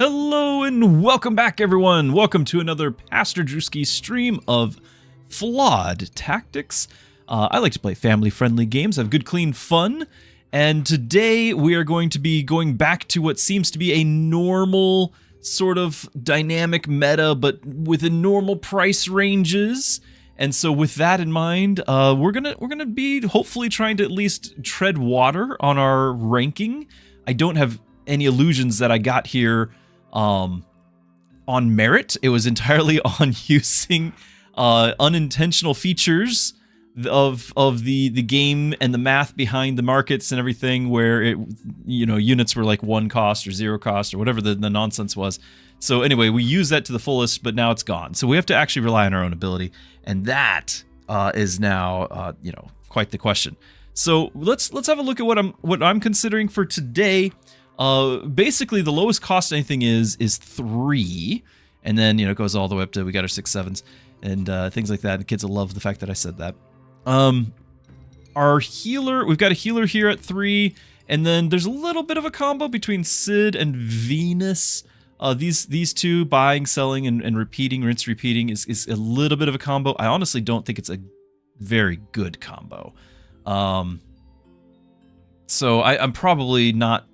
Hello and welcome back, everyone. Welcome to another Pastor Druski stream of Flawed Tactics. I like to play family-friendly games, have good, clean fun, and today we are going to be going back to what seems to be a normal sort of dynamic meta, but within normal price ranges. And so with that in mind, we're gonna be hopefully trying to at least tread water on our ranking. I don't have any illusions that I got here on merit. It was entirely on using unintentional features of the game and the math behind the markets and everything, where units were like 1 cost or 0 cost or whatever the nonsense was. So anyway, we used that to the fullest, but now it's gone. So we have to actually rely on our own ability, and that is now quite the question. So let's have a look at what I'm considering for today. Basically, the lowest cost anything is 3, and then it goes all the way up to we got our 6, 7s and things like that. The kids will love the fact that I said that. Our healer, we've got a healer here at 3, and then there's a little bit of a combo between Sid and Venus. These two, buying, selling, and repeating, rinse, repeating, is a little bit of a combo. I honestly don't think it's a very good combo. So I'm probably not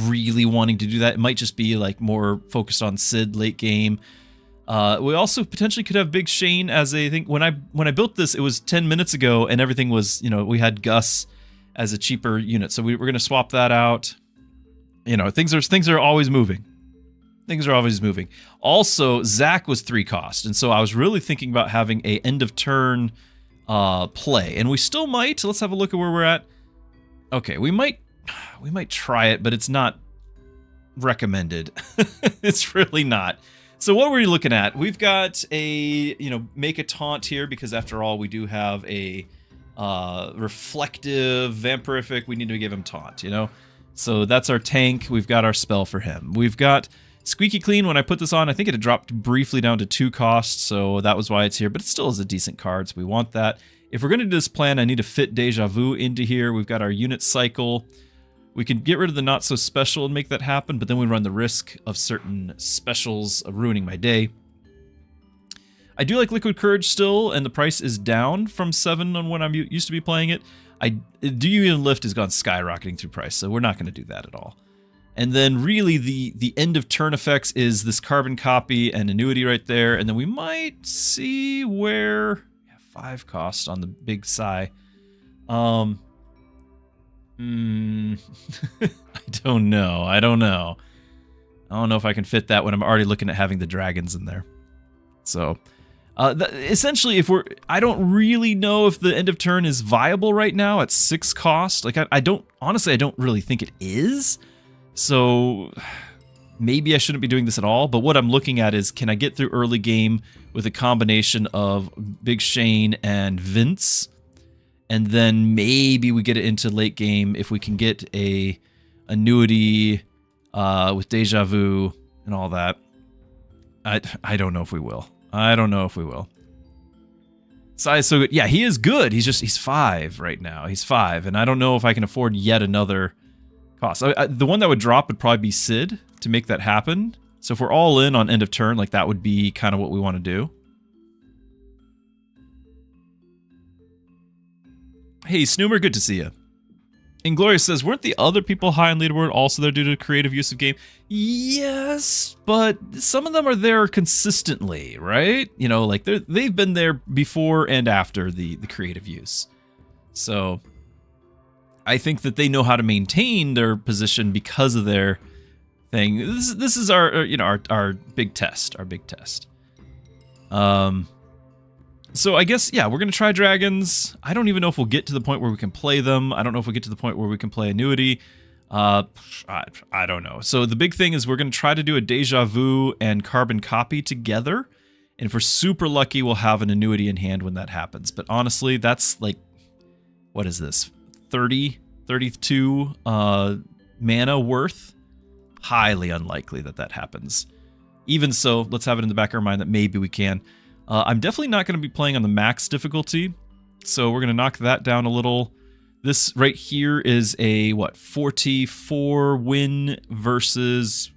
really wanting to do that. It might just be like more focused on Sid late game. We also potentially could have Big Shane as a thing. When I built this, it was 10 minutes ago, and everything was, we had Gus as a cheaper unit, so we're gonna swap that out. Things are always moving. Things are always moving. Also, Zach was 3 cost, and so I was really thinking about having a end of turn play, and we still might. Let's have a look at where we're at. Okay, we might try it, but it's not recommended. It's really not. So what were you looking at? We've got a, make a taunt here, because after all, we do have a reflective vampirific. We need to give him taunt, So that's our tank. We've got our spell for him. We've got Squeaky Clean. When I put this on, I think it had dropped briefly down to 2 costs, so that was why it's here, but it still is a decent card, so we want that. If we're going to do this plan, I need to fit Deja Vu into here. We've got our unit cycle. We can get rid of the not so special and make that happen, but then we run the risk of certain specials ruining my day. I do like Liquid Courage still, and the price is down from 7 on when I'm used to be playing it. Do You Even Lift has gone skyrocketing through price, so we're not going to do that at all. And then really the end of turn effects is this carbon copy and annuity right there, and then we might see where 5 cost on the big Psy. I don't know. I don't know if I can fit that when I'm already looking at having the dragons in there. So, essentially, I don't really know if the end of turn is viable right now at 6 cost. Like, I don't really think it is. So, maybe I shouldn't be doing this at all. But what I'm looking at is, can I get through early game with a combination of Big Shane and Vince? And then maybe we get it into late game if we can get a annuity with Deja Vu and all that. I don't know if we will. I don't know if we will. Sai is so good. Yeah, he is good. He's 5 right now. He's 5, and I don't know if I can afford yet another cost. The one that would drop would probably be Sid to make that happen. So if we're all in on end of turn, like that would be kind of what we want to do. Hey, Snoomer, good to see you. Inglorious says, weren't the other people high on leaderboard also there due to creative use of game? Yes, but some of them are there consistently, right? Like they've been there before and after the creative use. So I think that they know how to maintain their position because of their thing. This is our our big test, So I guess, yeah, we're going to try dragons. I don't even know if we'll get to the point where we can play them. I don't know if we'll get to the point where we can play annuity. I don't know. So the big thing is we're going to try to do a Deja Vu and carbon copy together. And if we're super lucky, we'll have an annuity in hand when that happens. But honestly, that's like, what is this? 32 mana worth? Highly unlikely that happens. Even so, let's have it in the back of our mind that maybe we can. I'm definitely not going to be playing on the max difficulty, so we're going to knock that down a little. This right here is a, 44 win versus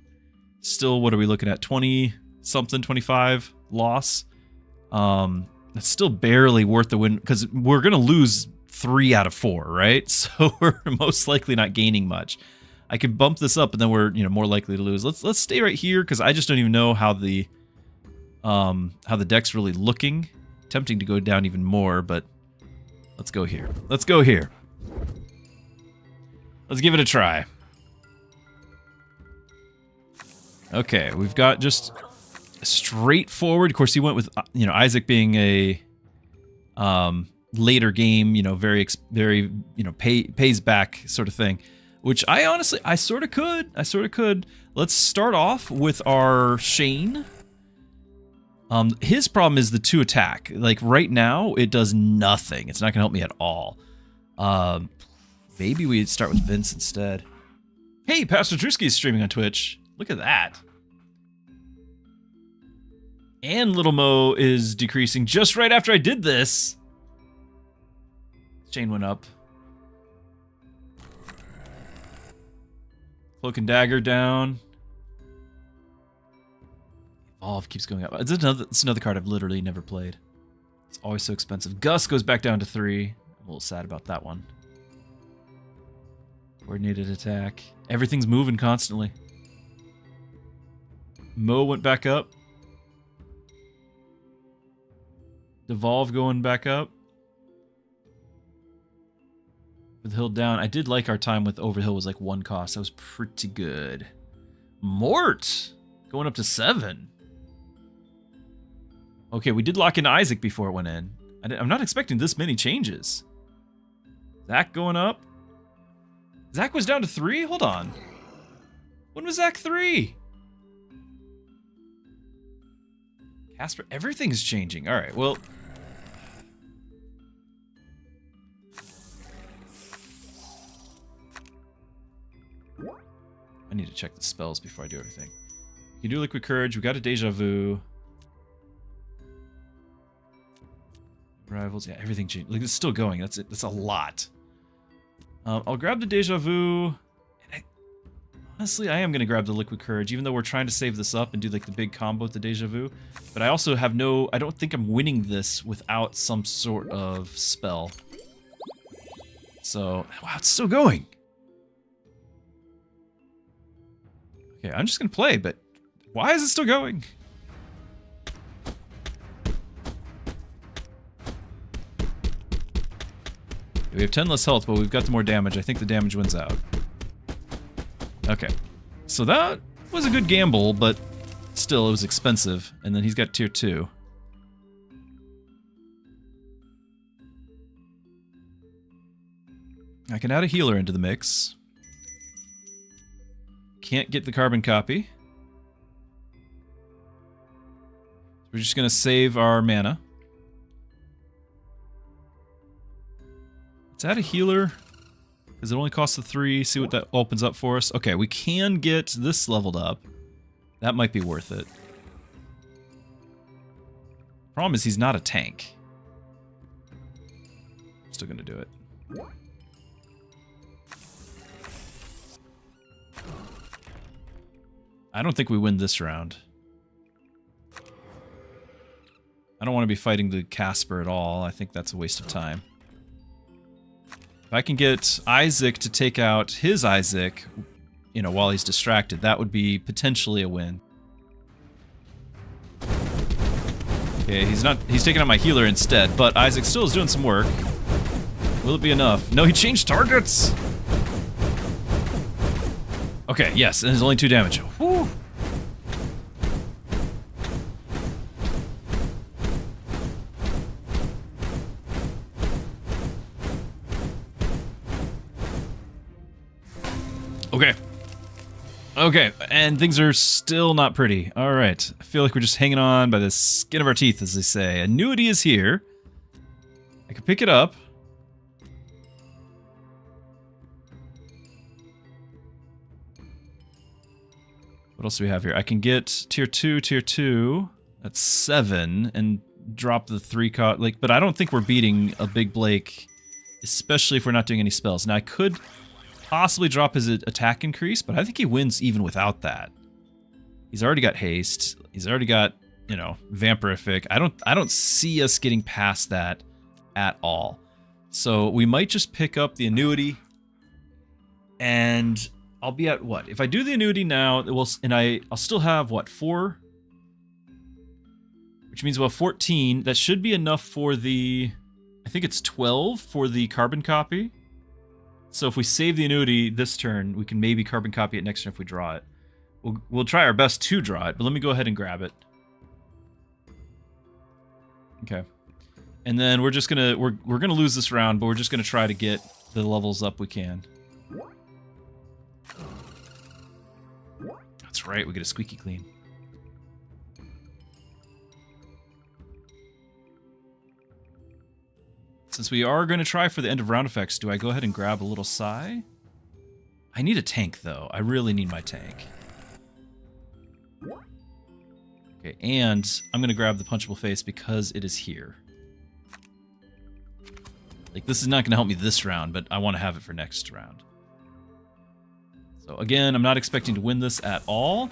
Still, what are we looking at? 20 something, 25 loss. That's still barely worth the win because we're gonna lose 3 out of 4, right? So we're most likely not gaining much. I could bump this up, and then we're more likely to lose. Let's stay right here because I just don't even know how the deck's really looking. Tempting to go down even more, but let's go here. Let's go here. Let's give it a try. Okay, we've got just straightforward. Of course, he went with Isaac being a later game, very pays back sort of thing. Which I sort of could. Let's start off with our Shane. His problem is the 2 attack. Like right now, it does nothing. It's not gonna help me at all. Maybe we'd start with Vince instead. Hey, Pastor Druski is streaming on Twitch. Look at that. And Little Mo is decreasing just right after I did this. Chain went up. Cloak and Dagger down. Evolve keeps going up. It's another card I've literally never played. It's always so expensive. Gus goes back down to 3. I'm a little sad about that one. Coordinated attack. Everything's moving constantly. Mo went back up. Devolve going back up. With Hill down. I did like our time with Overhill was like 1 cost. That was pretty good. Mort going up to 7. Okay, we did lock in Isaac before it went in. I'm not expecting this many changes. Zach going up. Zach was down to 3? Hold on. When was Zach 3? Casper, everything's changing. All right, well. I need to check the spells before I do everything. You do Liquid Courage. We got a Deja Vu. Rivals. Yeah, everything changed. Like, it's still going. That's it. That's a lot. I'll grab the Deja Vu. And honestly, I am going to grab the Liquid Courage, even though we're trying to save this up and do like the big combo with the Deja Vu. But I also have I don't think I'm winning this without some sort of spell. So, wow, it's still going. Okay, I'm just going to play, but why is it still going? We have 10 less health, but we've got the more damage. I think the damage wins out. Okay. So that was a good gamble, but still, it was expensive. And then he's got tier 2. I can add a healer into the mix. Can't get the carbon copy. We're just going to save our mana. Let's add a healer, because it only costs a 3. See what that opens up for us. Okay, we can get this leveled up. That might be worth it. Problem is he's not a tank. Still going to do it. I don't think we win this round. I don't want to be fighting the Casper at all. I think that's a waste of time. If I can get Isaac to take out his Isaac, while he's distracted, that would be potentially a win. Okay, he's taking out my healer instead, but Isaac still is doing some work. Will it be enough? No, he changed targets! Okay, yes, and there's only 2 damage. Whew. Okay. Okay, and things are still not pretty. Alright, I feel like we're just hanging on by the skin of our teeth, as they say. Annuity is here. I can pick it up. What else do we have here? I can get tier 2. That's 7, and drop the 3 but I don't think we're beating a big Blake, especially if we're not doing any spells. Now I could possibly drop his attack increase, but I think he wins even without that. He's already got haste. He's already got, you know, vampirific. I don't see us getting past that at all. So we might just pick up the annuity, and I'll be at what? If I do the annuity now, it will, and I'll still have what, 4? Which means we'll have 14. That should be enough for the, I think it's 12 for the carbon copy. So if we save the annuity this turn, we can maybe carbon copy it next turn if we draw it. We'll try our best to draw it, but let me go ahead and grab it. Okay. And then we're just gonna we're gonna lose this round, but we're just gonna try to get the levels up we can. That's right, we get a squeaky clean. Since we are going to try for the end of round effects, do I go ahead and grab a little Psy? I need a tank, though. I really need my tank. Okay, and I'm going to grab the punchable face because it is here. Like, this is not going to help me this round, but I want to have it for next round. So, again, I'm not expecting to win this at all.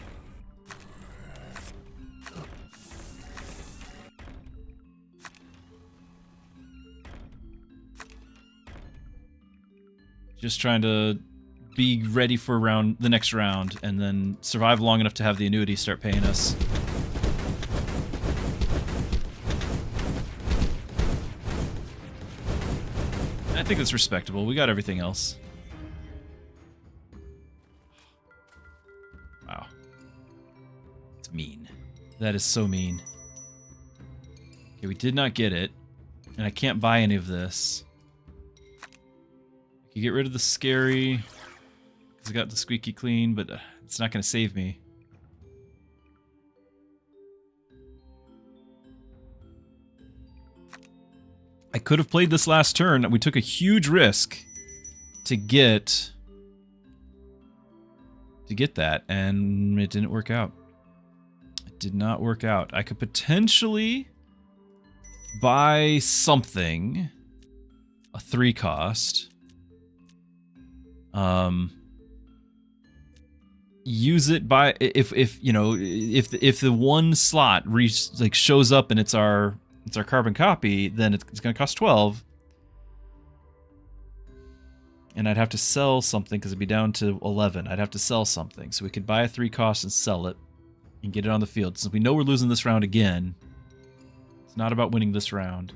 Just trying to be ready for the next round, and then survive long enough to have the annuity start paying us. I think it's respectable. We got everything else. Wow. It's mean. That is so mean. Okay, we did not get it, and I can't buy any of this. You get rid of the scary, because I got the squeaky clean, but it's not going to save me. I could have played this last turn. We took a huge risk to get that, and it didn't work out. It did not work out. I could potentially buy something, a 3 cost. Use it by if you know if the one slot shows up and it's our carbon copy, then it's gonna cost 12, and I'd have to sell something because it'd be down to 11. I'd have to sell something, so we could buy a 3 cost and sell it and get it on the field. Since we know we're losing this round again, it's not about winning this round.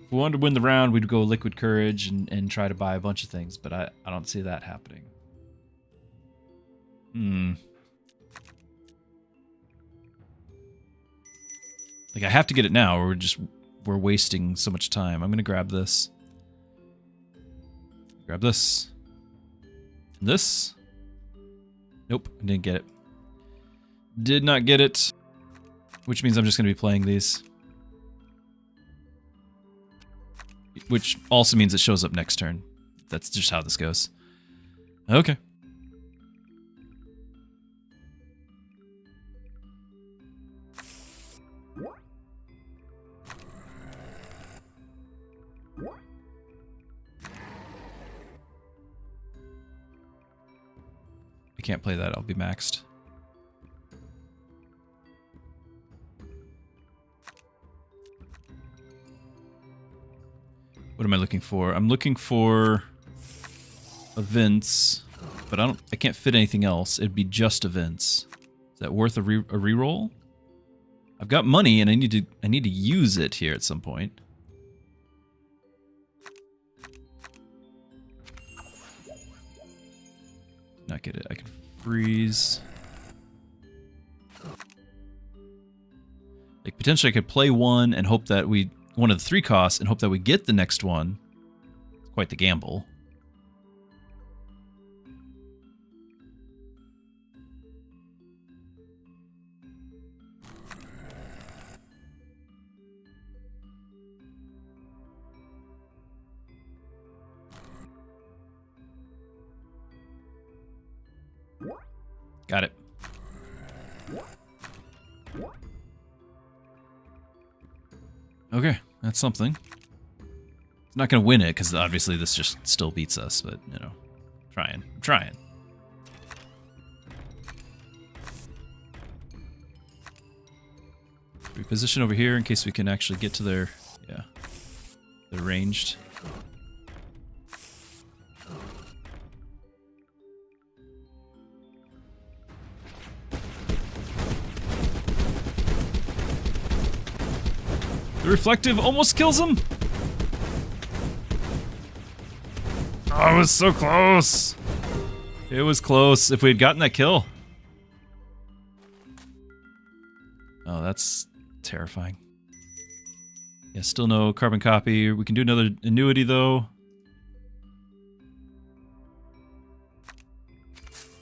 If we wanted to win the round, we'd go Liquid Courage and try to buy a bunch of things, but I don't see that happening. Like, I have to get it now, or we're wasting so much time. I'm gonna grab this. Grab this. This. Nope, I didn't get it. Did not get it. Which means I'm just gonna be playing these. Which also means it shows up next turn. That's just how this goes. Okay. I can't play that, I'll be maxed. What am I looking for? I'm looking for events, but I can't fit anything else. It'd be just events. Is that worth a reroll? I've got money and I need to use it here at some point. Not get it. I can freeze. Like, potentially I could play one and hope that one of the 3 costs and hope that we get the next one. It's quite the gamble. Got it. Okay, that's something. It's not going to win it, because obviously this just still beats us, but, you know, I'm trying. position over here in case we can actually get to their, yeah, they're ranged. The reflective almost kills him. Oh, it was so close. It was close if we had gotten that kill. Oh, that's terrifying. Yeah, still no carbon copy. We can do another annuity though.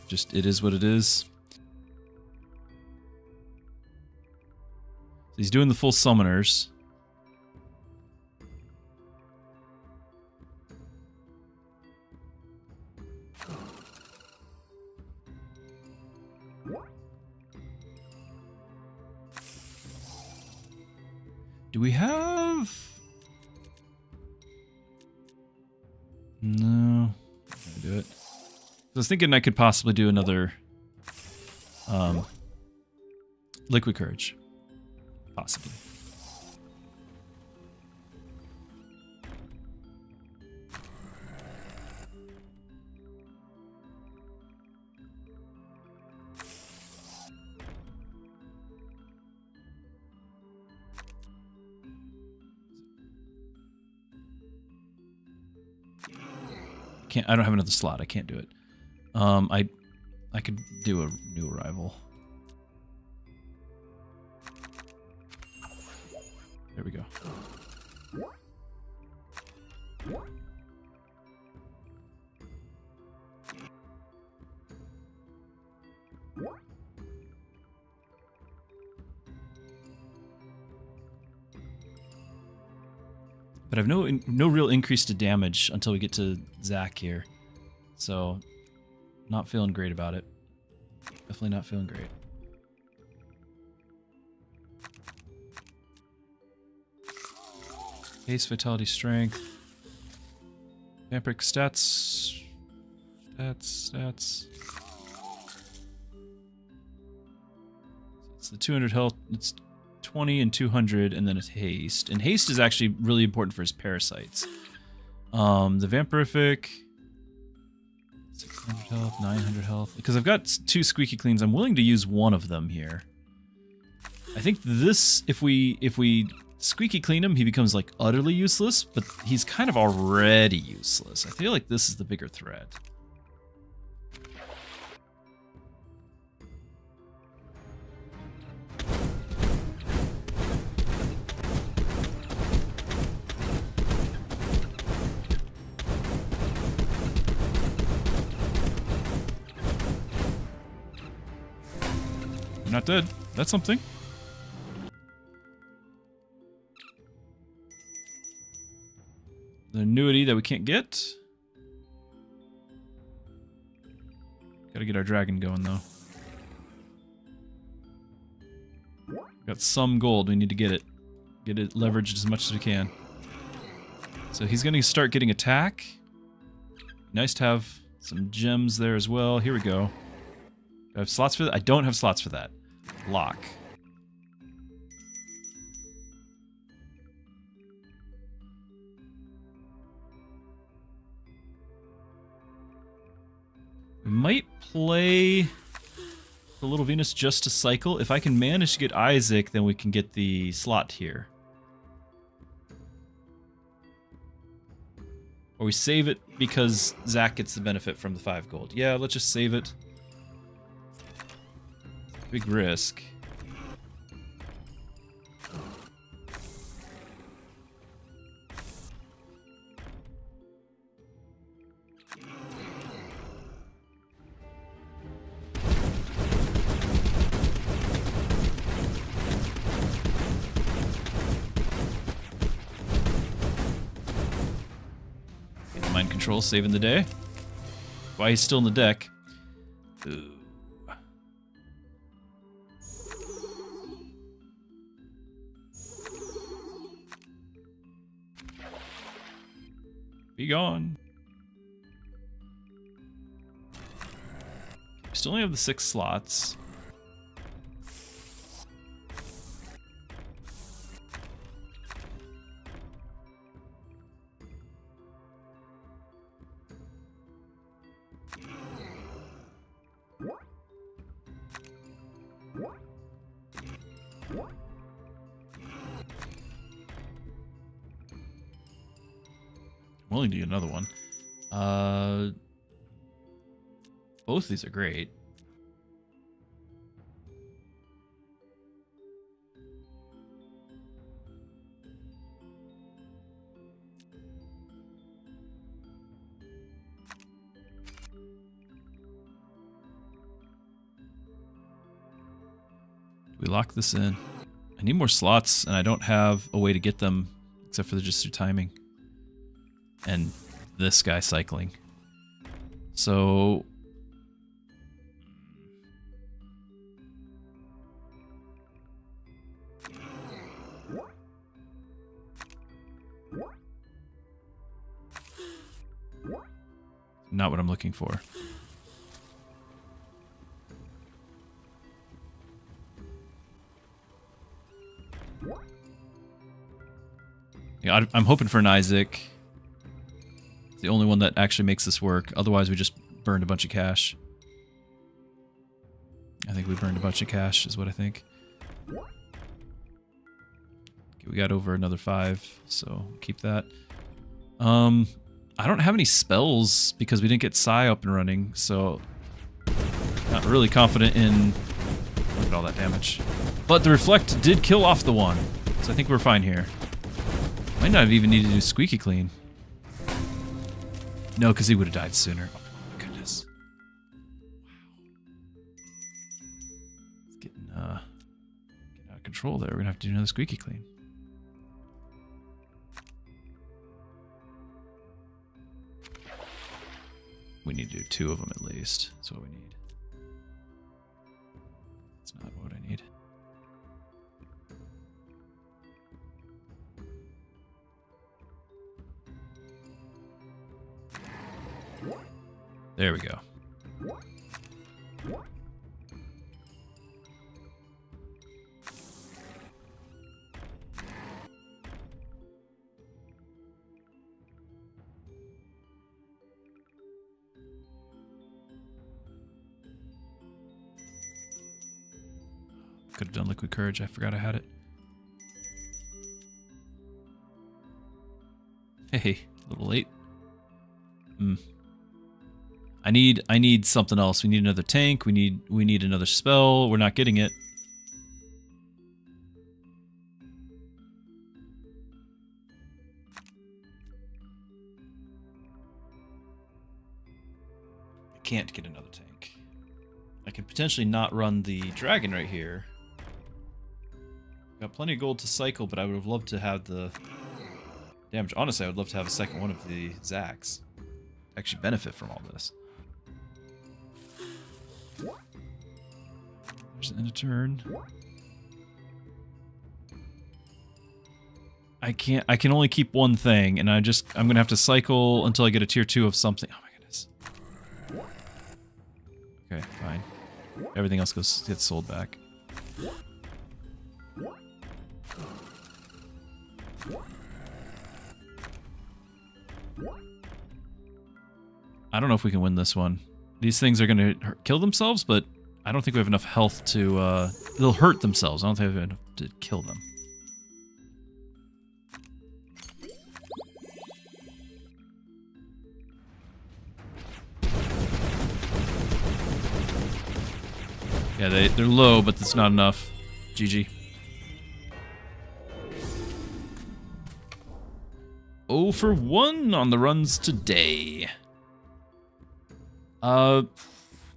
Just, it is what it is. He's doing the full summoners. Do we have... No. I'm gonna do it. I was thinking I could possibly do another Liquid Courage. Possibly. I don't have another slot. I can't do it. I could do a new arrival. There we go. But I have no real increase to damage until we get to Zach here. So, not feeling great about it. Definitely not feeling great. Haste, Vitality, Strength. Vampiric stats. Stats. It's the 200 health. It's 20 and 200, and then it's haste. And haste is actually really important for his parasites. The vampirific, 600 health, 900 health. Because I've got 2 squeaky cleans, I'm willing to use one of them here. I think this, if we squeaky clean him, he becomes like utterly useless, but he's kind of already useless. I feel like this is the bigger threat. You're not dead. That's something. The annuity that we can't get. Gotta get our dragon going though. Got some gold, we need to get it. Get it leveraged as much as we can. So he's gonna start getting attack. Nice to have some gems there as well. Here we go. Do I have slots for that? I don't have slots for that. Lock. We might play the Little Venus just to cycle. If I can manage to get Isaac, then we can get the slot here. Or we save it because Zach gets the benefit from the 5 gold. Yeah, let's just save it. Big risk. Mind control, saving the day. Why he's still in the deck. Ooh. Be gone. We still only have the 6 slots. I'm willing to do another one. Both of these are great. We lock this in. I need more slots, and I don't have a way to get them except for just through timing. And this guy cycling. So... not what I'm looking for. Yeah, I'm hoping for an Isaac. It's the only one that actually makes this work. Otherwise, we just burned a bunch of cash. I think we burned a bunch of cash, is what I think. Okay, we got over another 5, so keep that. I don't have any spells because we didn't get Psy up and running, so not really confident in... Look at all that damage. But the Reflect did kill off the one, so I think we're fine here. Might not have even needed to do Squeaky Clean. No, because he would have died sooner. Oh my goodness. Wow. It's getting out of control there. We're gonna have to do another Squeaky Clean. We need to do 2 of them at least. That's what we need. That's not what I need. There we go. Could have done Liquid Courage. I forgot I had it. Hey, a little late. I need something else. We need another tank. We need another spell. We're not getting it. I can't get another tank. I can potentially not run the dragon right here. Got plenty of gold to cycle, but I would have loved to have the damage. Honestly, I would love to have a second one of the Zacs. Actually benefit from all this. There's an end of turn. I can only keep one thing, and I'm gonna have to cycle until I get a tier 2 of something. Oh my goodness. Okay, fine. Everything else gets sold back. I don't know if we can win this one. These things are gonna kill themselves, but I don't think we have enough health to, they'll hurt themselves. I don't think we have enough to kill them. Yeah, they're low, but that's not enough. GG. 0 for 1 on the runs today.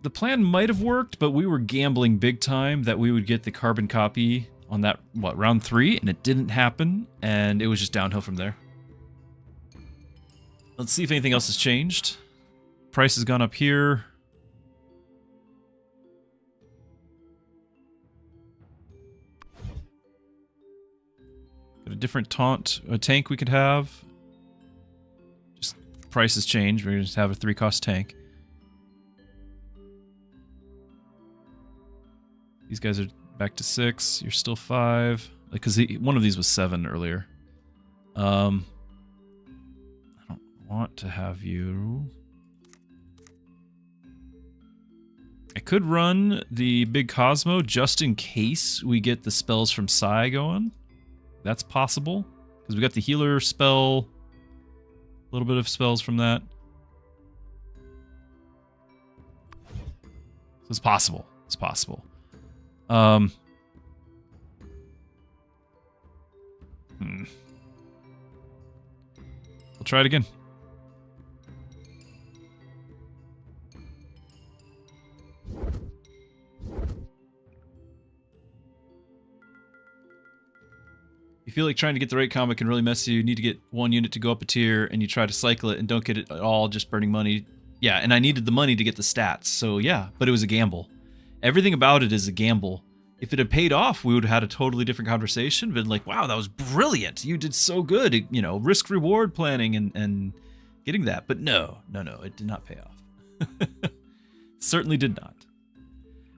The plan might have worked, but we were gambling big time that we would get the carbon copy on that, what, round 3? And it didn't happen, and it was just downhill from there. Let's see if anything else has changed. Price has gone up here. Got a different tank we could have. Just price has changed. We're going to just have a 3-cost tank. These guys are back to 6. You're still 5. Like, because one of these was 7 earlier. I don't want to have you. I could run the big Cosmo just in case we get the spells from Sai going. That's possible. Because we got the healer spell. A little bit of spells from that. So it's possible. It's possible. We'll try it again. You feel like trying to get the right combo can really mess you. You need to get one unit to go up a tier, and you try to cycle it and don't get it at all, just burning money. Yeah, and I needed the money to get the stats, so yeah, but it was a gamble. Everything about it is a gamble. If it had paid off, we would have had a totally different conversation, been like, wow, that was brilliant. You did so good, you know, risk-reward planning and getting that. But no, it did not pay off. Certainly did not.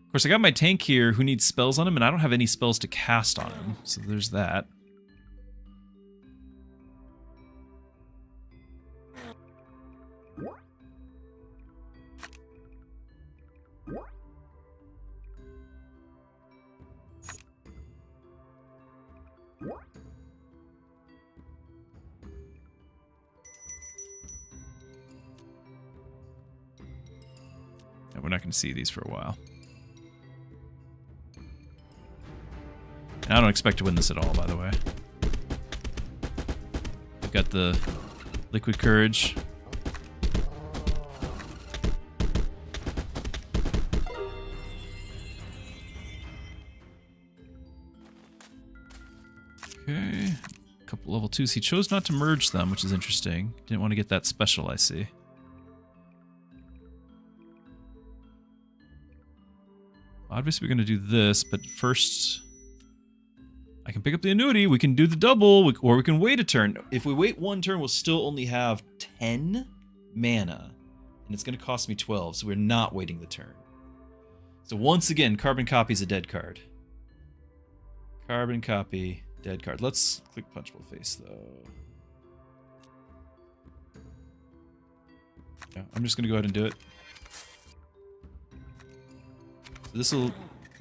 Of course, I got my tank here who needs spells on him, and I don't have any spells to cast on him, so there's that. We're not going to see these for a while. And I don't expect to win this at all, by the way. We've got the Liquid Courage. Okay. A couple level 2s. He chose not to merge them, which is interesting. Didn't want to get that special, I see. Obviously, we're going to do this, but first, I can pick up the annuity, we can do the double, or we can wait a turn. If we wait one turn, we'll still only have 10 mana, and it's going to cost me 12, so we're not waiting the turn. So once again, Carbon Copy is a dead card. Carbon Copy, dead card. Let's click Punchable Face, though. Yeah, I'm just going to go ahead and do it. This will,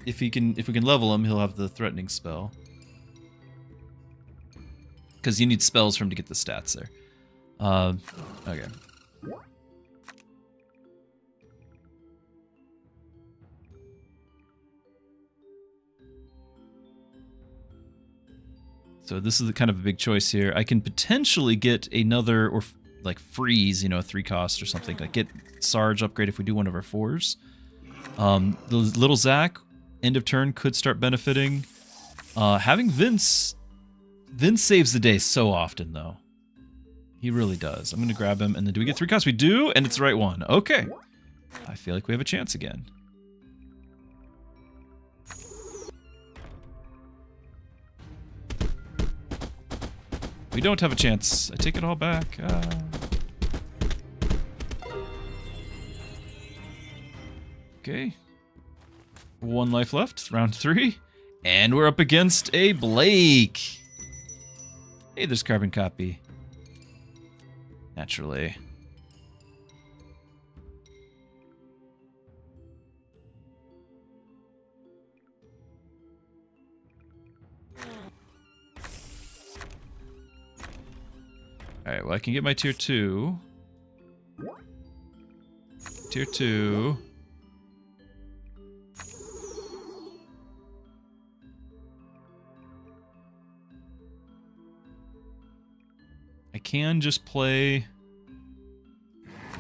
if we can level him, he'll have the threatening spell. Because you need spells for him to get the stats there. Okay. So this is kind of a big choice here. I can potentially get another, or like freeze, you know, a 3-cost or something. Like get Sarge upgrade if we do one of our 4s. The little Zac, end of turn, could start benefiting. Having Vince saves the day so often, though. He really does. I'm going to grab him, and then do we get 3 costs? We do, and it's the right one. Okay. I feel like we have a chance again. We don't have a chance. I take it all back. Okay. 1 life left. Round 3. And we're up against a Blake. Hey, there's Carbon Copy. Naturally. Alright, well I can get my tier 2. Tier 2. I can just play,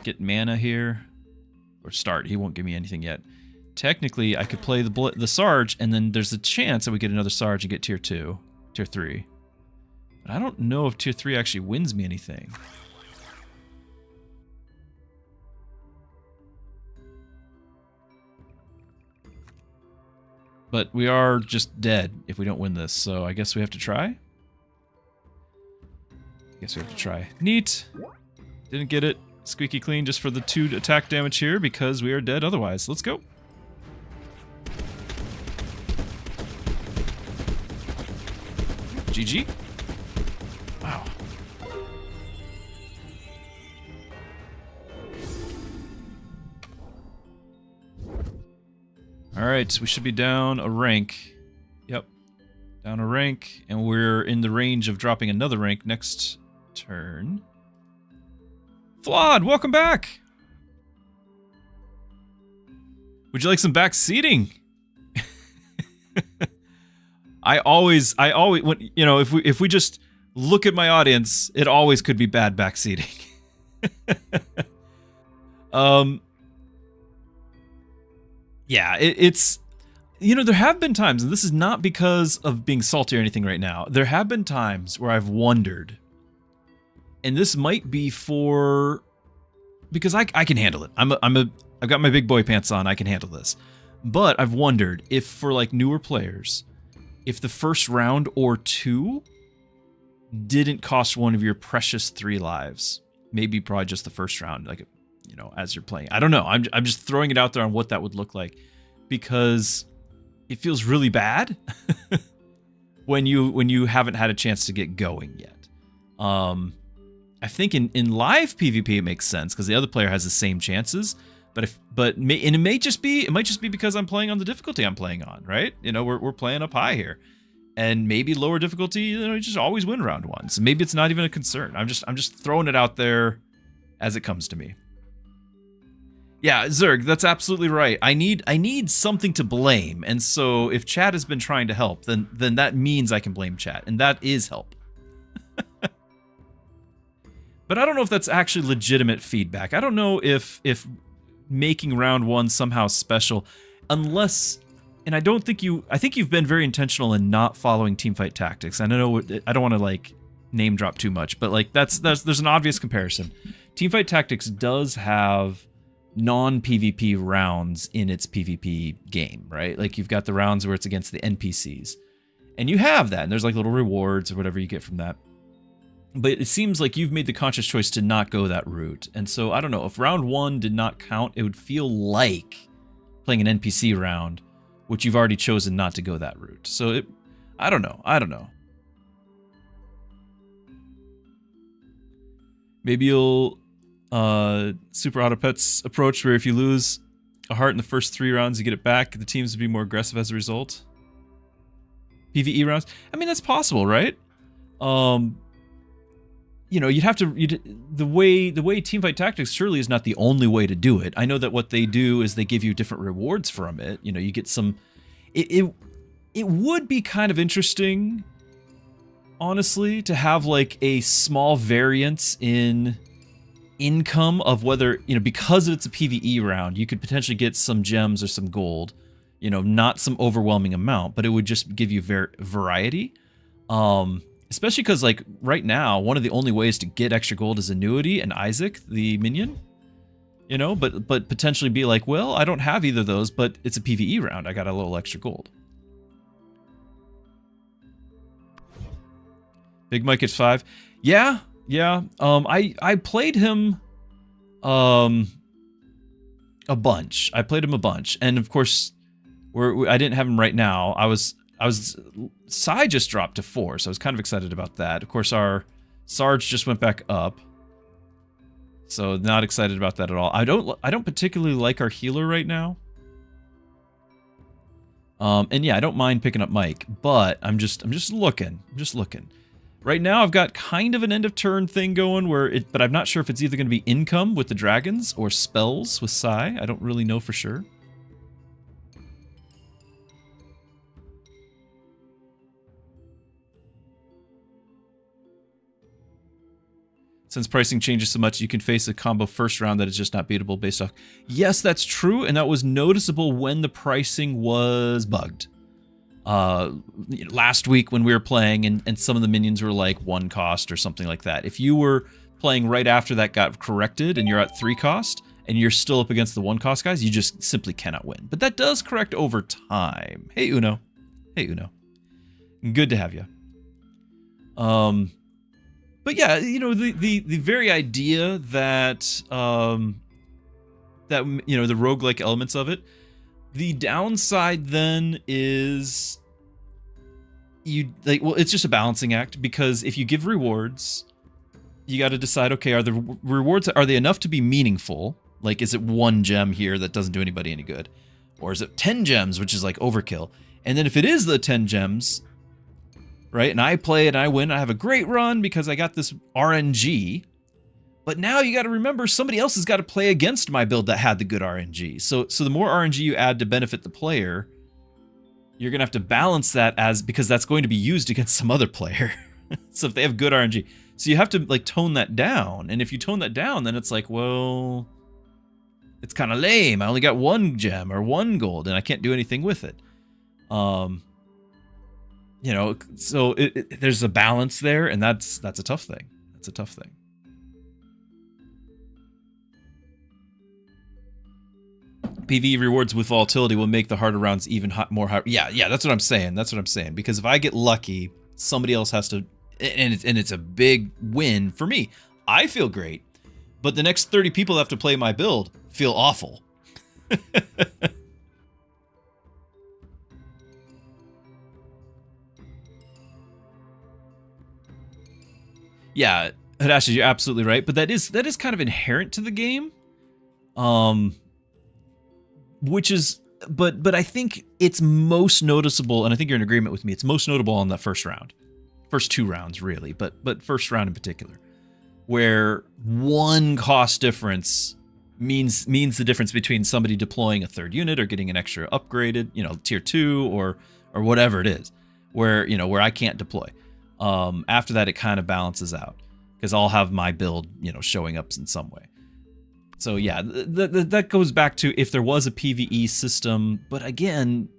get mana here, or start. He won't give me anything yet. Technically, I could play the Sarge, and then there's a chance that we get another Sarge and get tier 2, tier 3. But I don't know if tier 3 actually wins me anything. But we are just dead if we don't win this, so I guess we have to try? Guess we have to try. Neat. Didn't get it. Squeaky clean just for the 2 attack damage here because we are dead otherwise. Let's go. GG. Wow. All right, we should be down a rank. Yep, down a rank, and we're in the range of dropping another rank next turn. Flawed, welcome back. Would you like some back seating? I always, when, you know, if we just look at my audience, it always could be bad back seating. Yeah, it's, you know, there have been times, and this is not because of being salty or anything right now. There have been times where I've wondered, and this might be because I can handle it. I've got my big boy pants on. I can handle this. But I've wondered if for like newer players, if the first round or two didn't cost one of your precious 3 lives, maybe probably just the first round, like, you know, as you're playing. I don't know. I'm just throwing it out there on what that would look like, because it feels really bad when you haven't had a chance to get going yet. I think in live PvP it makes sense because the other player has the same chances. But it might just be because I'm playing on the difficulty I'm playing on, right? You know, we're playing up high here, and maybe lower difficulty, you know, you just always win round 1. So maybe it's not even a concern. I'm just throwing it out there as it comes to me. Yeah, Zerg, that's absolutely right. I need something to blame, and so if chat has been trying to help, then that means I can blame chat, and that is help. But I don't know if that's actually legitimate feedback. I don't know if making round 1 somehow special, unless, and I think you've been very intentional in not following Teamfighttactics. I don't want to like name drop too much, but like there's an obvious comparison. Teamfighttactics does have non-PvP rounds in its PvP game, right? Like you've got the rounds where it's against the NPCs, and you have that, and there's like little rewards or whatever you get from that. But it seems like you've made the conscious choice to not go that route. And so, I don't know, if round 1 did not count, it would feel like playing an NPC round, which you've already chosen not to go that route. So, I don't know. Maybe you'll Super Auto Pets approach, where if you lose a heart in the first 3 rounds, you get it back. The teams would be more aggressive as a result. PvE rounds? I mean, that's possible, right? You know, the way Teamfighttactics surely is not the only way to do it. I know that what they do is they give you different rewards from it. You know, you get some. It would be kind of interesting, honestly, to have like a small variance in income of whether, you know, because it's a PvE round, you could potentially get some gems or some gold. You know, not some overwhelming amount, but it would just give you variety. Especially because, like, right now, one of the only ways to get extra gold is Annuity and Isaac, the minion. You know, but potentially be like, well, I don't have either of those, but it's a PvE round. I got a little extra gold. Big Mike at 5. Yeah. I played him a bunch. And, of course, I didn't have him right now. Psy just dropped to 4, so I was kind of excited about that. Of course, our Sarge just went back up, so not excited about that at all. I don't particularly like our healer right now. And yeah, I don't mind picking up Mike, but I'm just looking. Right now, I've got kind of an end of turn thing going but I'm not sure if it's either going to be income with the dragons or spells with Psy. I don't really know for sure. Since pricing changes so much, you can face a combo first round that is just not beatable based off. Yes, that's true, and that was noticeable when the pricing was bugged. Last week when we were playing, and some of the minions were like 1 cost or something like that. If you were playing right after that got corrected and you're at 3 cost, and you're still up against the 1 cost guys, you just simply cannot win. But that does correct over time. Hey, Uno. Good to have you. But yeah, you know, the very idea that you know, the roguelike elements of it, the downside then is it's just a balancing act, because if you give rewards, you got to decide, okay, are the rewards, are they enough to be meaningful? Like, is it 1 gem here that doesn't do anybody any good? Or is it 10 gems, which is like overkill? And then if it is the 10 gems, right, and I play and I win, I have a great run because I got this RNG. But now you got to remember somebody else has got to play against my build that had the good RNG. So the more RNG you add to benefit the player, you're going to have to balance that because that's going to be used against some other player. So if they have good RNG. So you have to like tone that down. And if you tone that down, then it's like, well, it's kind of lame. I only got 1 gem or 1 gold and I can't do anything with it. You know, so there's a balance there, and that's a tough thing. That's a tough thing. PvE rewards with volatility will make the harder rounds even more hard. Yeah, that's what I'm saying. That's what I'm saying. Because if I get lucky, somebody else has to, and it's a big win for me. I feel great, but the next 30 people that have to play my build feel awful. Yeah, Hadashi, you're absolutely right, but that is kind of inherent to the game. Which is, but I think it's most noticeable, and I think you're in agreement with me, it's most notable on that first round. First 2 rounds, really, but first round in particular. Where 1 cost difference means the difference between somebody deploying a 3rd unit or getting an extra upgraded, you know, tier 2 or whatever it is. Where, you know, where I can't deploy. After that, it kind of balances out. Because I'll have my build, you know, showing up in some way. So yeah, that goes back to if there was a PvE system, but again,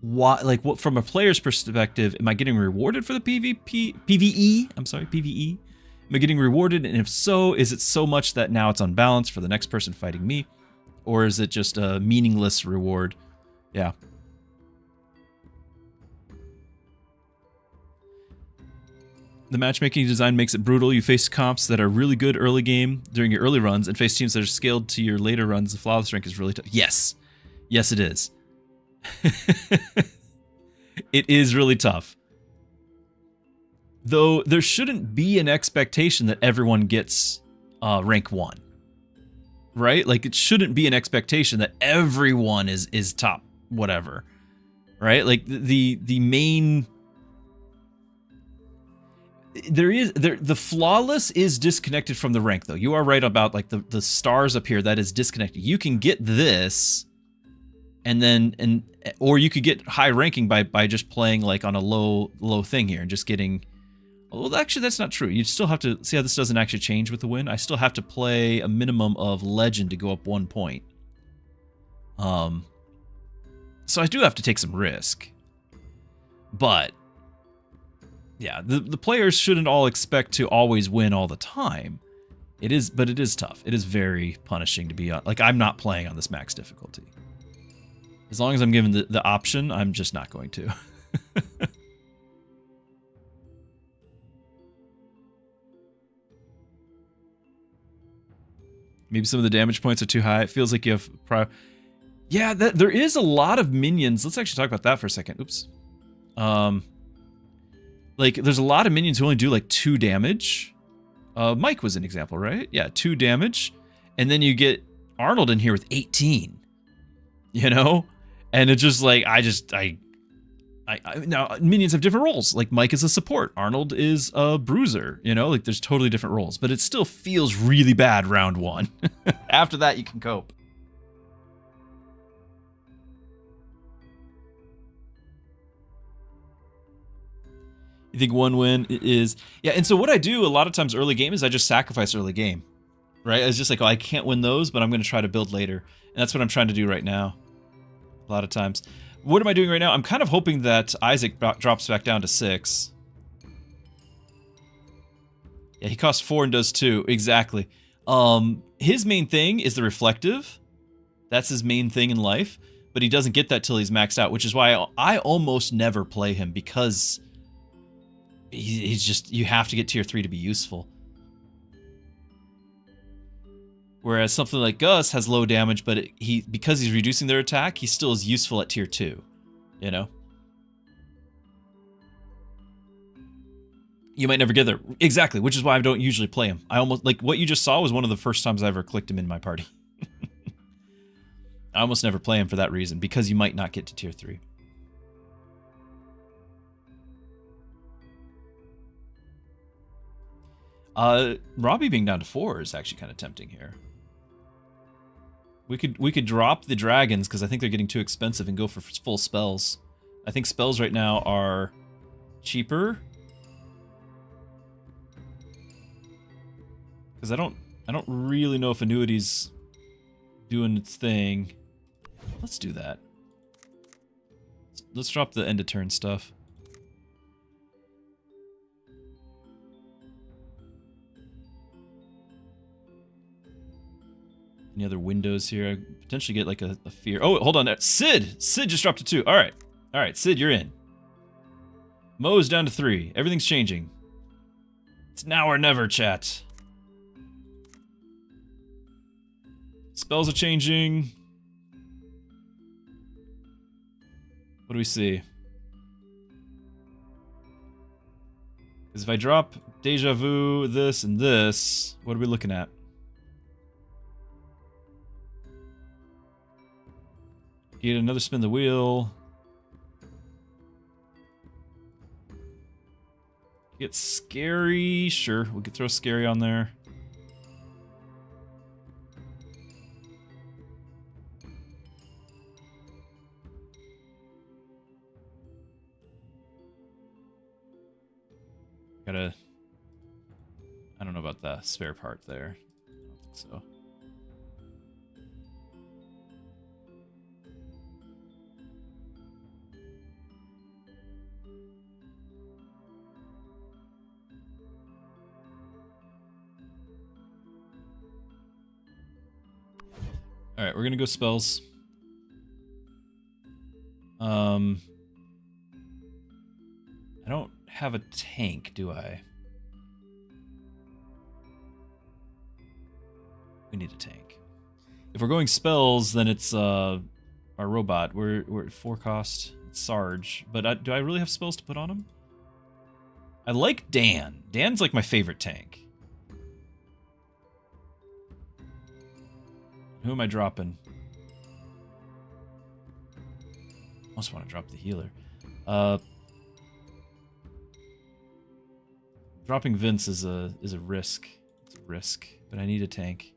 what from a player's perspective, am I getting rewarded for the PvE? I'm sorry, PvE? Am I getting rewarded? And if so, is it so much that now it's unbalanced for the next person fighting me? Or is it just a meaningless reward? Yeah. The matchmaking design makes it brutal. You face comps that are really good early game during your early runs and face teams that are scaled to your later runs. The flawless rank is really tough. Yes. Yes, it is. It is really tough. Though there shouldn't be an expectation that everyone gets rank 1. Right? Like it shouldn't be an expectation that everyone is top whatever. Right? Like the main... the flawless is disconnected from the rank though. You are right about like the stars up here, that is disconnected. You can get this or you could get high ranking by just playing like on a low thing here and just getting, well actually that's not true. You still have to see how this doesn't actually change with the win. I still have to play a minimum of legend to go up 1 point. So I do have to take some risk. But yeah, the players shouldn't all expect to always win all the time. But it is tough. It is very punishing to be on. Like, I'm not playing on this max difficulty. As long as I'm given the option, I'm just not going to. Maybe some of the damage points are too high. It feels like you have... Yeah, there is a lot of minions. Let's actually talk about that for a second. Oops. Like, there's a lot of minions who only do, like, 2 damage. Mike was an example, right? Yeah, 2 damage. And then you get Arnold in here with 18. You know? And it's just like, now, minions have different roles. Like, Mike is a support. Arnold is a bruiser. You know? Like, there's totally different roles. But it still feels really bad round 1. After that, you can cope. You think 1 win is... Yeah, and so what I do a lot of times early game is I just sacrifice early game. Right? It's just like, oh, I can't win those, but I'm going to try to build later. And that's what I'm trying to do right now. A lot of times. What am I doing right now? I'm kind of hoping that Isaac drops back down to 6. Yeah, he costs 4 and does 2. Exactly. His main thing is the reflective. That's his main thing in life. But he doesn't get that till he's maxed out, which is why I almost never play him, because... He's just, you have to get tier 3 to be useful. Whereas something like Gus has low damage, but because he's reducing their attack, he still is useful at tier 2. You know? You might never get there. Exactly, which is why I don't usually play him. I almost, like, what you just saw was one of the first times I ever clicked him in my party. I almost never play him for that reason, because you might not get to tier 3. Robbie being down to 4 is actually kind of tempting here. We could drop the dragons because I think they're getting too expensive and go for full spells. I think spells right now are cheaper. Because I don't really know if annuity's doing its thing. Let's do that. Let's drop the end of turn stuff. Any other windows here? I potentially get like a fear. Oh, hold on. Sid! Sid just dropped to 2. Alright. Alright, Sid, you're in. Mo's down to 3. Everything's changing. It's now or never, chat. Spells are changing. What do we see? Because if I drop Deja Vu, this, and this, what are we looking at? Get another spin the wheel. Get scary. Sure, we could throw scary on there. I don't know about the spare part there. I don't think so. Alright, we're gonna go spells. I don't have a tank, do I? We need a tank. If we're going spells, then it's our robot. We're at 4 cost. It's Sarge. But do I really have spells to put on him? I like Dan. Dan's like my favorite tank. Who am I dropping? I almost want to drop the healer. Dropping Vince is a risk. It's a risk, but I need a tank.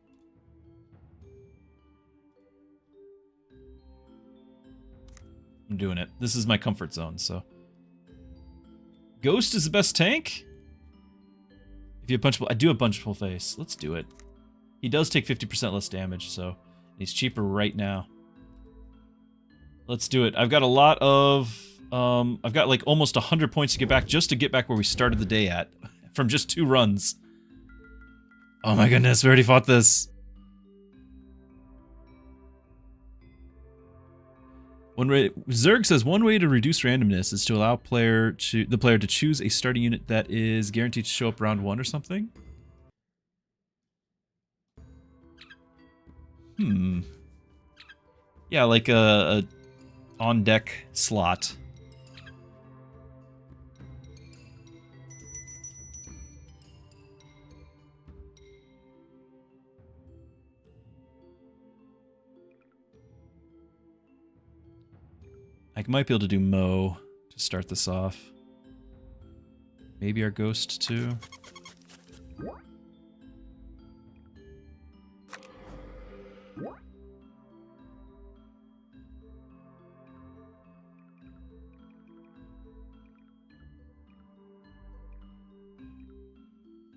I'm doing it. This is my comfort zone, so. Ghost is the best tank? If you have punchable, I do have punchable face. Let's do it. He does take 50% less damage, so he's cheaper right now. Let's do it. I've got a lot of, I've got like almost 100 points to get back, just to get back where we started the day at, from just 2 runs. Oh my goodness, we already fought this. Zerg says one way to reduce randomness is to allow the player to choose a starting unit that is guaranteed to show up round 1 or something. Yeah, like a on deck slot. I might be able to do Mo to start this off. Maybe our ghost too.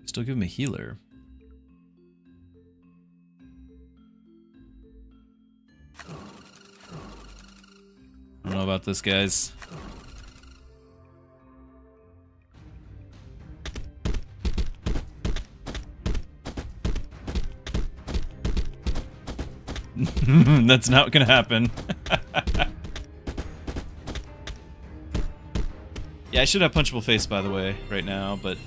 Still give him a healer. I don't know about this, guys. That's not gonna happen. Yeah, I should have punchable face, by the way, right now, but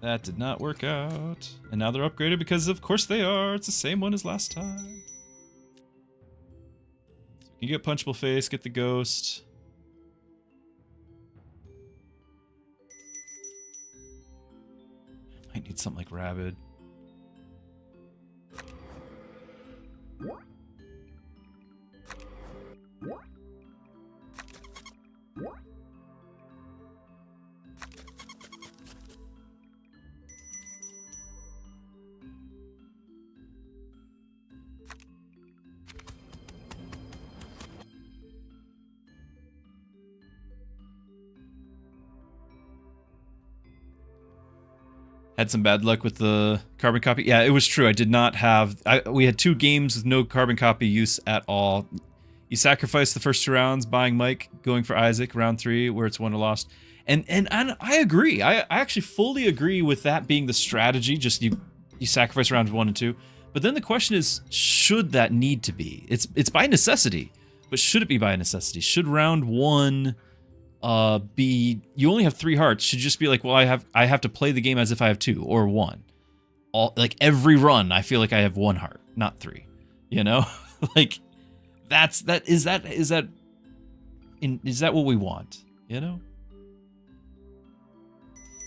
that did not work out. And now they're upgraded because of course they are. It's the same one as last time. You get punchable face, get the ghost. I might need something like rabid. Had some bad luck with the carbon copy. Yeah, it was true. I did not have... we had 2 games with no carbon copy use at all. You sacrificed the first 2 rounds, buying Mike, going for Isaac, round 3, where it's won or lost. And I agree. I actually fully agree with that being the strategy. Just you sacrifice rounds 1 and 2. But then the question is, should that need to be? It's by necessity. But should it be by necessity? Should round 1... be you only have 3 hearts? Should just be like, well, I have to play the game as if I have 2 or 1. Like every run, I feel like I have 1 heart, not 3. You know, like is that what we want? You know,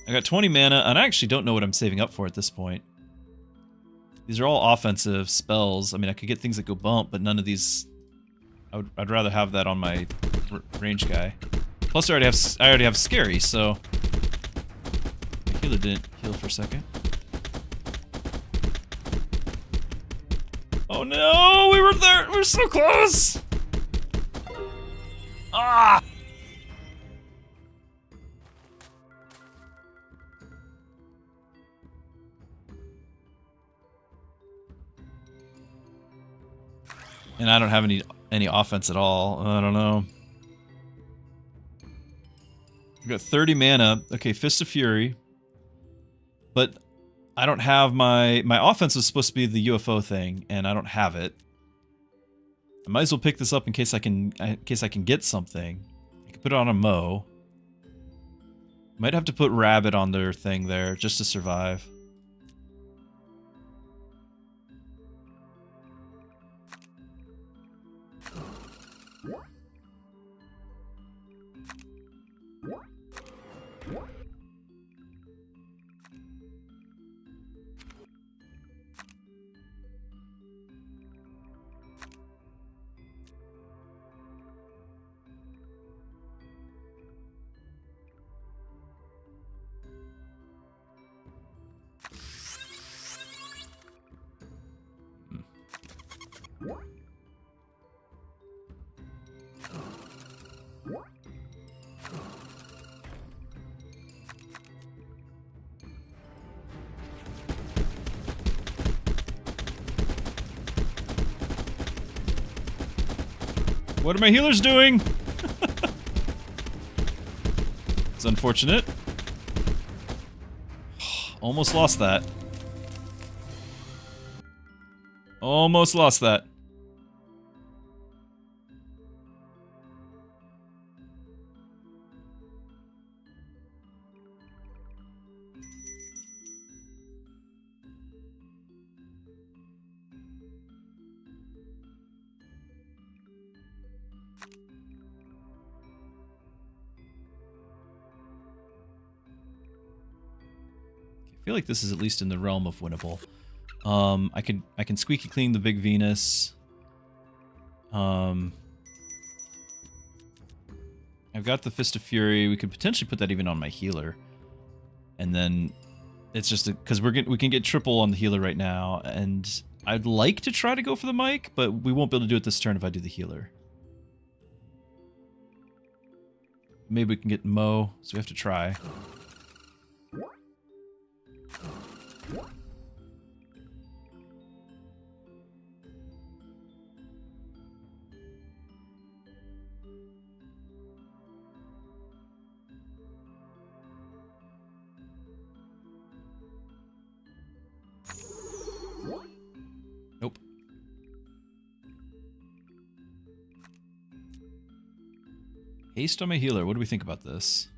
I got 20 mana, and I actually don't know what I'm saving up for at this point. These are all offensive spells. I mean, I could get things that go bump, but none of these. I'd rather have that on my range guy. Plus, I already have scary, so my healer didn't heal for a second. Oh no, we were there. We're so close. Ah! And I don't have any offense at all. I don't know. I've got 30 mana. Okay, Fist of Fury. But I don't have my offense was supposed to be the UFO thing, and I don't have it. I might as well pick this up in case I can get something. I can put it on a Mo. Might have to put Rabbit on their thing there just to survive. What are my healers doing? It's unfortunate. Almost lost that. Almost lost that. I feel like this is at least in the realm of winnable. I can squeaky clean the big Venus. I've got the Fist of Fury. We could potentially put that even on my healer, and then it's just because we can get triple on the healer right now, and I'd like to try to go for the mic, but we won't be able to do it this turn if I do the healer. Maybe we can get Mo, so we have to try. Nope. Haste on my healer. What do we think about this?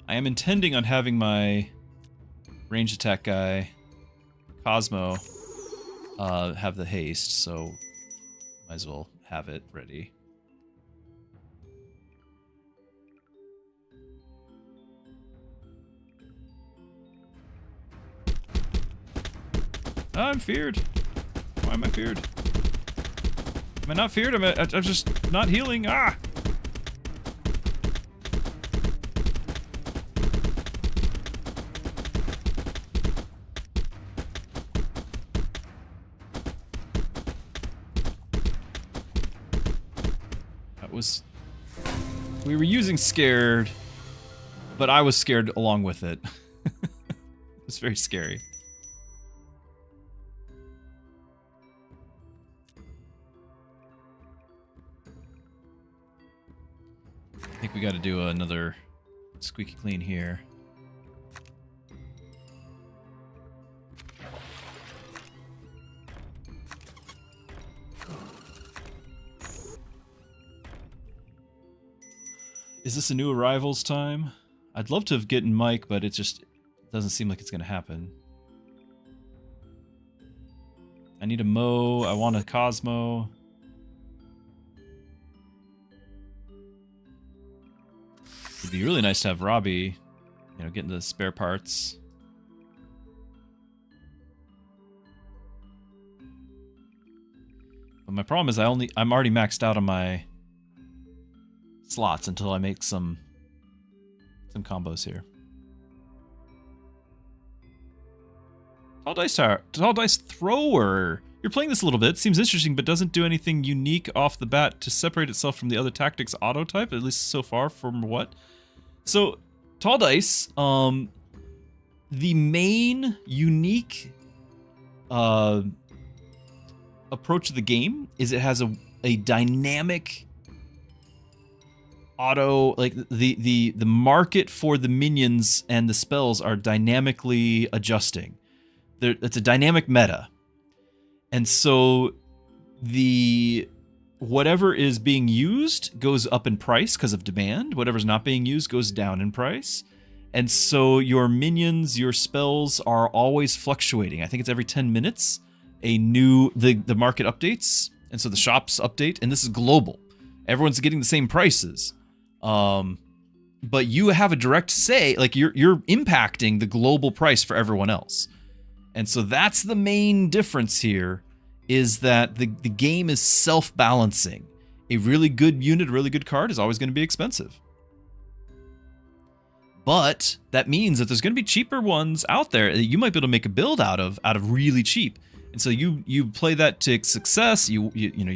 I am intending on having my range attack guy, Cosmo, have the haste, so might as well have it ready. I'm feared. Why am I feared? Am I not feared? I'm just not healing. Ah! That was... We were using scared, but I was scared along with it. It's very scary. I think we got to do another squeaky clean here. Is this a new arrivals time? I'd love to have gotten Mike, but it just doesn't seem like it's going to happen. I need a Mo. I want a Cosmo. It'd be really nice to have Robbie, you know, getting the spare parts. But my problem is I'm already maxed out on my slots until I make some combos here. Tall dice tower, tall dice thrower. You're playing this a little bit. Seems interesting, but doesn't do anything unique off the bat to separate itself from the other tactics auto type, at least so far. From what? So, tall dice. The main unique approach to the game is it has a dynamic auto, like the market for the minions and the spells are dynamically adjusting. It's a dynamic meta, and so the whatever is being used goes up in price because of demand. Whatever's not being used goes down in price, and so your minions, your spells are always fluctuating. I think it's every 10 minutes the market updates, and so the shops update, and this is global. Everyone's getting the same prices. But you have a direct say, like you're impacting the global price for everyone else. And so that's the main difference here, is that the game is self-balancing. A really good unit, a really good card is always going to be expensive. But that means that there's going to be cheaper ones out there that you might be able to make a build out of really cheap. And so you play that to success, you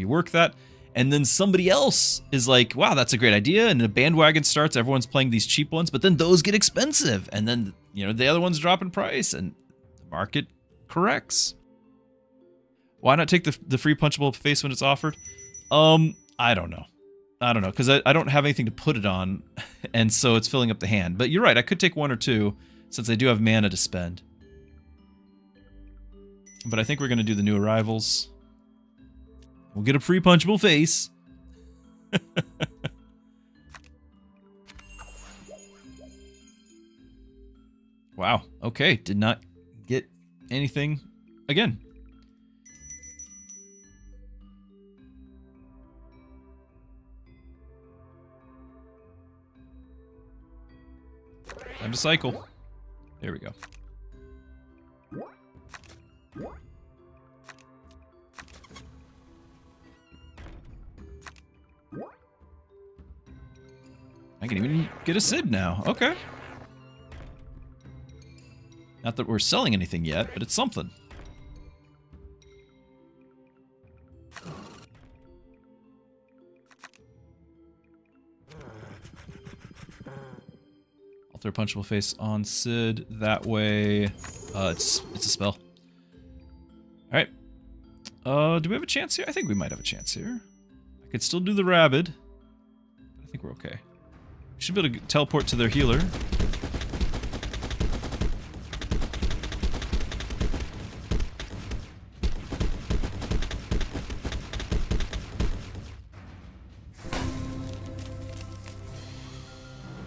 work that. And then somebody else is like, wow, that's a great idea. And the bandwagon starts, everyone's playing these cheap ones, but then those get expensive. And then, the other ones drop in price and the market corrects. Why not take the free punchable face when it's offered? I don't know. Because I don't have anything to put it on. And so it's filling up the hand. But you're right, I could take one or two since I do have mana to spend. But I think we're going to do the new arrivals. We'll get a free punchable face. Wow. Okay. Did not get anything again. Time to cycle. There we go. I can even get a Sid now. Okay. Not that we're selling anything yet, but it's something. I'll throw punchable face on Sid. That way, it's a spell. All right. Do we have a chance here? I think we might have a chance here. I could still do the rabid. I think we're okay. We should be able to teleport to their healer.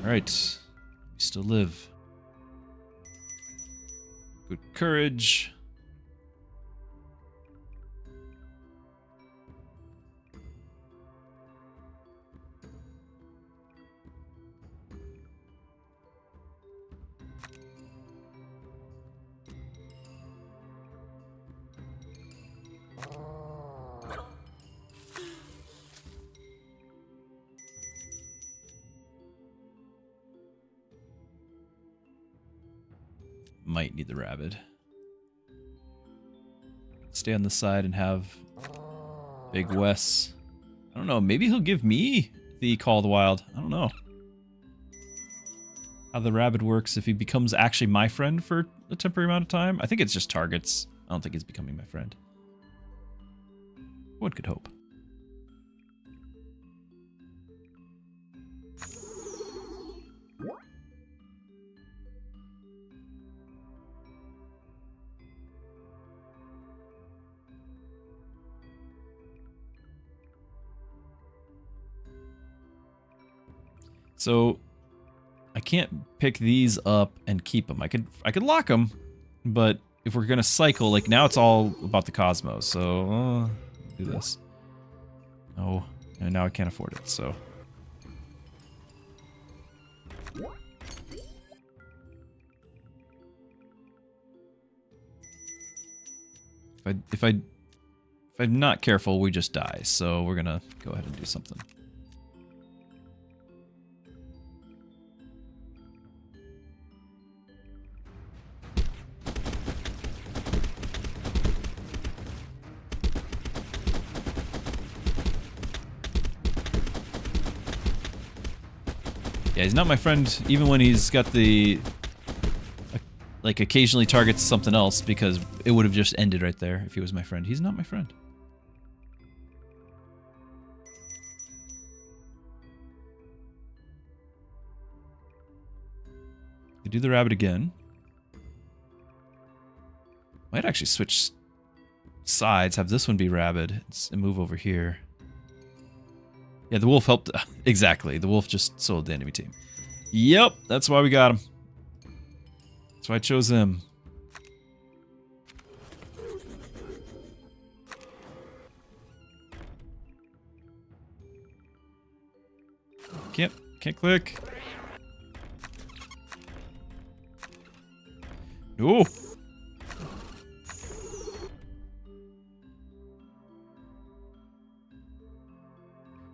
Alright. We still live. Good courage. might need the rabbit. Stay on the side and have Big Wes. I don't know, maybe he'll give me the Call of the Wild. I don't know how the rabbit works if he becomes actually my friend for a temporary amount of time. I think it's just targets. I don't think he's becoming my friend. One could hope. So I can't pick these up and keep them. I could lock them, but if we're gonna cycle, like now it's all about the Cosmos. So do this. Oh, and now I can't afford it. So if I'm not careful, we just die. So we're gonna go ahead and do something. Yeah, he's not my friend even when he's got the... like, occasionally targets something else because it would have just ended right there if he was my friend. He's not my friend. We do the rabbit again. Might actually switch sides, have this one be rabbit and move over here. Yeah, the wolf helped. Exactly. The wolf just sold the enemy team. Yep, that's why we got him. That's why I chose him. Can't click. Oh.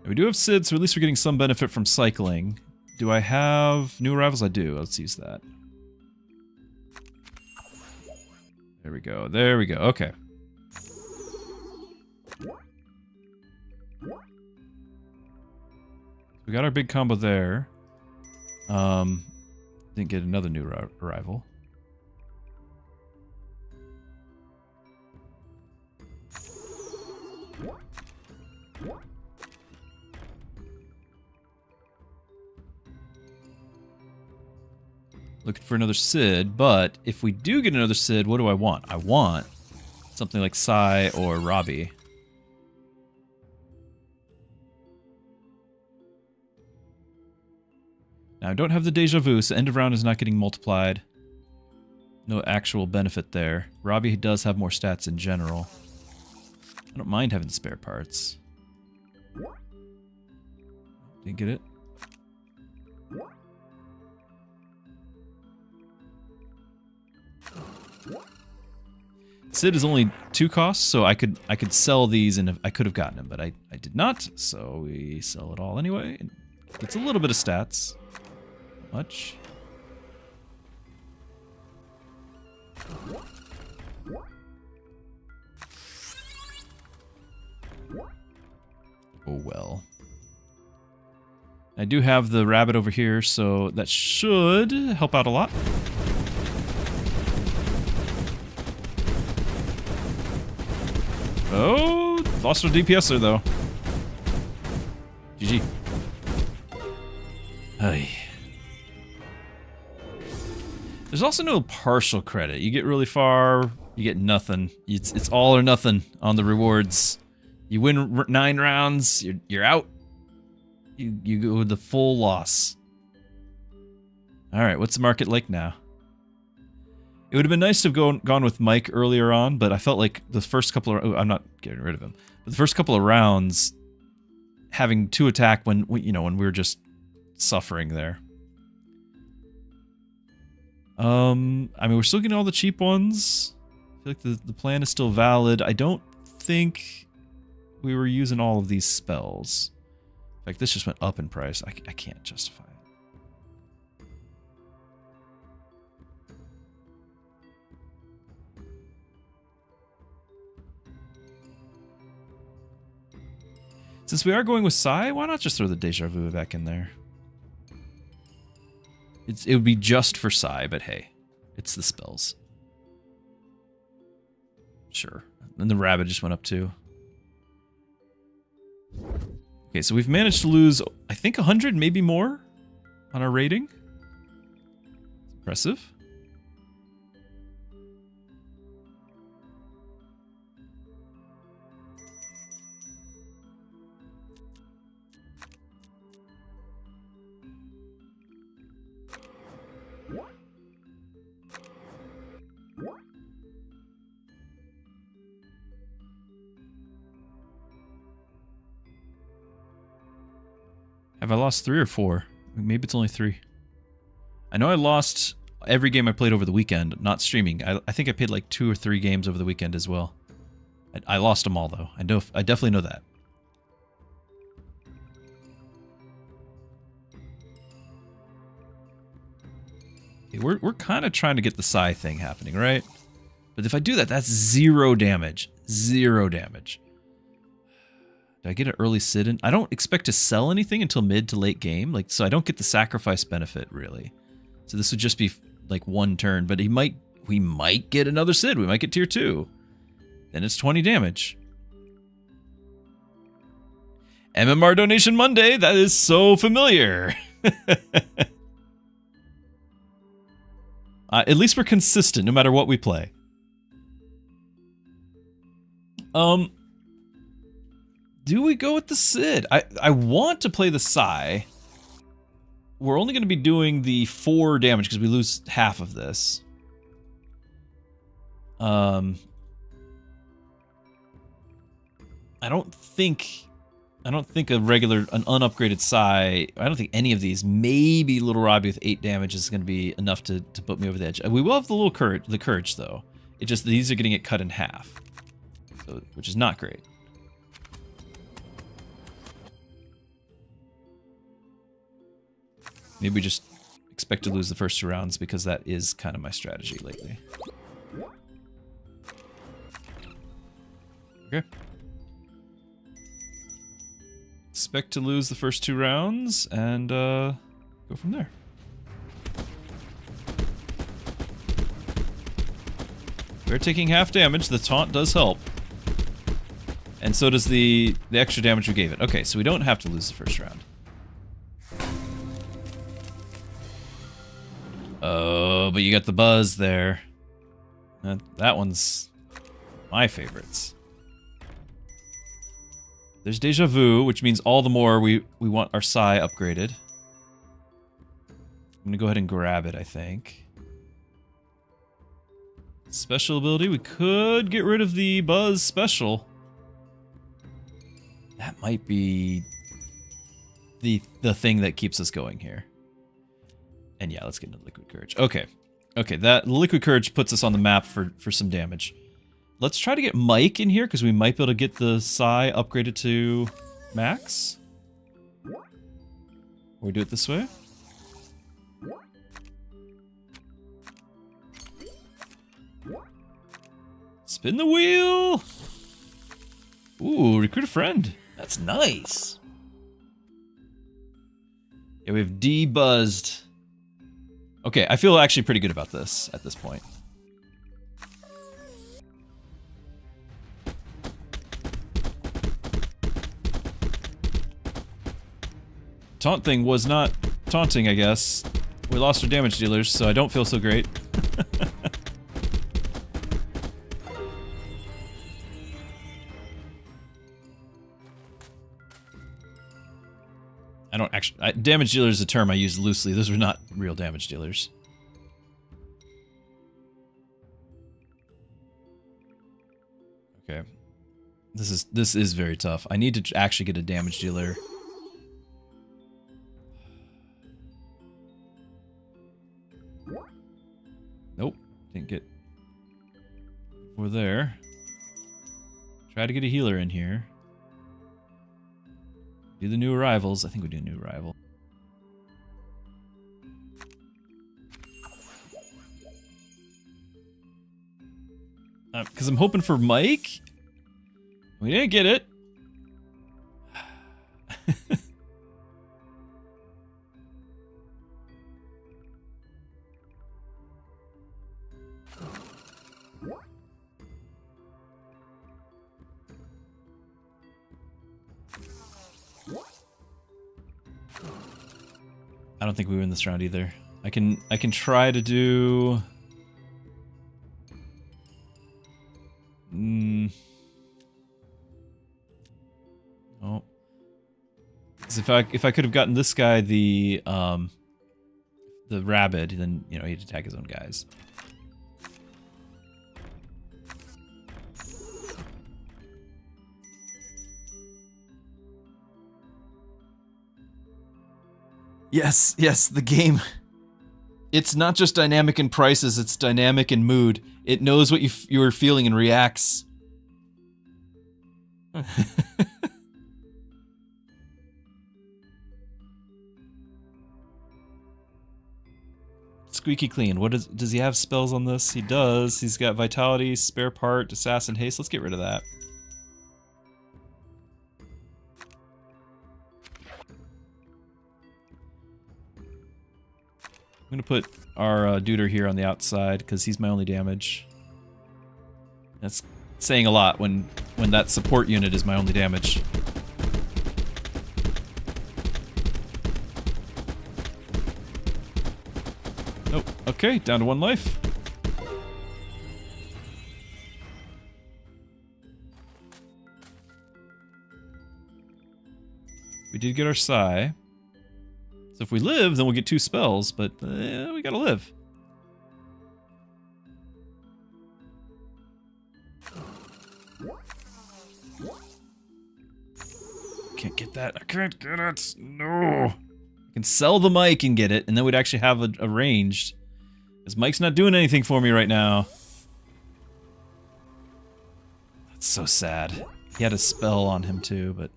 We do have Sid, so at least we're getting some benefit from cycling. Do I have new arrivals? I do. Let's use that. There we go. There we go. Okay. We got our big combo there. Didn't get another new arrival. Looking for another Sid, but if we do get another Sid, what do I want? I want something like Sai or Robbie. Now, I don't have the Deja Vu, so end of round is not getting multiplied. No actual benefit there. Robbie does have more stats in general. I don't mind having spare parts. Didn't get it. Sid is only 2 costs, so I could sell these and I could have gotten him, but I did not, so we sell it all anyway. It gets a little bit of stats. Not much. Oh well. I do have the rabbit over here, so that should help out a lot. Oh, lost our DPSer though. GG. Hey. There's also no partial credit. You get really far, you get nothing. It's all or nothing on the rewards. You win 9 rounds, you're out. You go with the full loss. All right, what's the market like now? It would have been nice to have gone with Mike earlier on, but I felt like the first couple of... Oh, I'm not getting rid of him. But the first couple of rounds, having 2 attack when we were just suffering there. I mean, we're still getting all the cheap ones. I feel like the plan is still valid. I don't think we were using all of these spells. Like, this just went up in price. I can't justify it. Since we are going with Psy, why not just throw the Deja Vu back in there? It would be just for Psy, but hey, it's the spells. Sure. And the rabbit just went up too. Okay, so we've managed to lose, I think, 100, maybe more on our rating. Impressive. Have I lost 3 or 4? Maybe it's only 3. I know I lost every game I played over the weekend, not streaming. I think I played like 2 or 3 games over the weekend as well. I lost them all though. I definitely know that. Okay, we're kind of trying to get the Psy thing happening, right? But if I do that, that's 0 damage. 0 damage. Do I get an early sit in? I don't expect to sell anything until mid to late game, like, so I don't get the sacrifice benefit really. So this would just be like 1 turn, but we might get another Sid. We might get tier 2. Then it's 20 damage. MMR Donation Monday, that is so familiar. At least we're consistent no matter what we play. Do we go with the Sid? I want to play the Psy. We're only going to be doing the 4 damage because we lose half of this. I don't think a regular, an unupgraded Psy, I don't think any of these, maybe Little Robbie with 8 damage is going to be enough to put me over the edge. We will have the courage though. It just, these are getting it cut in half, so, which is not great. Maybe we just expect to lose the first 2 rounds because that is kind of my strategy lately. Okay. Expect to lose the first 2 rounds and go from there. We're taking half damage. The taunt does help. And so does the extra damage we gave it. Okay, so we don't have to lose the first round. Oh, but you got the buzz there. That one's my favorites. There's Deja Vu, which means all the more we want our Psy upgraded. I'm gonna go ahead and grab it, I think. Special ability, we could get rid of the buzz special. That might be the thing that keeps us going here. And yeah, let's get into Liquid Courage. Okay. Okay, that Liquid Courage puts us on the map for some damage. Let's try to get Mike in here, because we might be able to get the Psy upgraded to max. Or we do it this way. Spin the wheel! Ooh, recruit a friend. That's nice. Yeah, we have de-buzzed. Okay, I feel actually pretty good about this at this point. Taunt thing was not taunting, I guess. We lost our damage dealers, so I don't feel so great. I don't actually... damage dealer is a term I use loosely. Those are not real damage dealers. Okay. This is very tough. I need to actually get a damage dealer. Nope. Didn't get... We're there. Try to get a healer in here. Do the new arrivals. I think we do a new arrival. Because I'm hoping for Mike. We didn't get it. I don't think we win this round either. I can try to do... Oh. Because if I could have gotten this guy the rabid, then, you know, he'd attack his own guys. Yes, yes, the game. It's not just dynamic in prices, it's dynamic in mood. It knows what you are feeling and reacts. Squeaky clean. What does he have spells on this? He does. He's got vitality, spare part, assassin haste. Let's get rid of that. I'm gonna put our duder here on the outside because he's my only damage. That's saying a lot when that support unit is my only damage. Oh, okay, down to 1 life. We did get our Psy. So if we live, then we'll get 2 spells, but we gotta live. Can't get that. I can't get it. No. I can sell the mic and get it, and then we'd actually have a ranged. Because Mike's not doing anything for me right now. That's so sad. He had a spell on him too, but...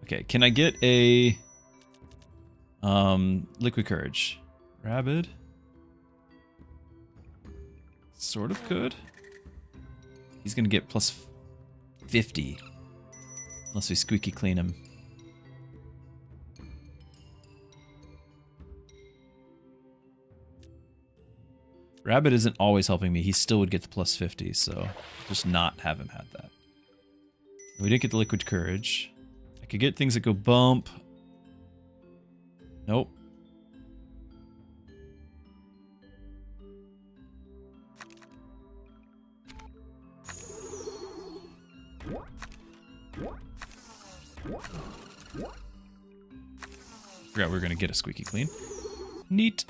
Okay, can I get a... Liquid Courage. Rabid. Sort of could. He's gonna get plus 50. Unless we squeaky clean him. Rabbit isn't always helping me. He still would get the plus 50, so just not have him have that. We didn't get the Liquid Courage. I could get things that go bump. Nope. Forgot we were gonna get a squeaky clean. Neat.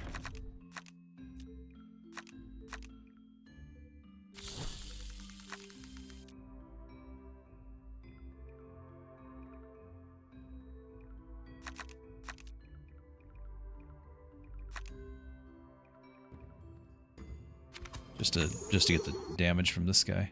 Just to get the damage from this guy.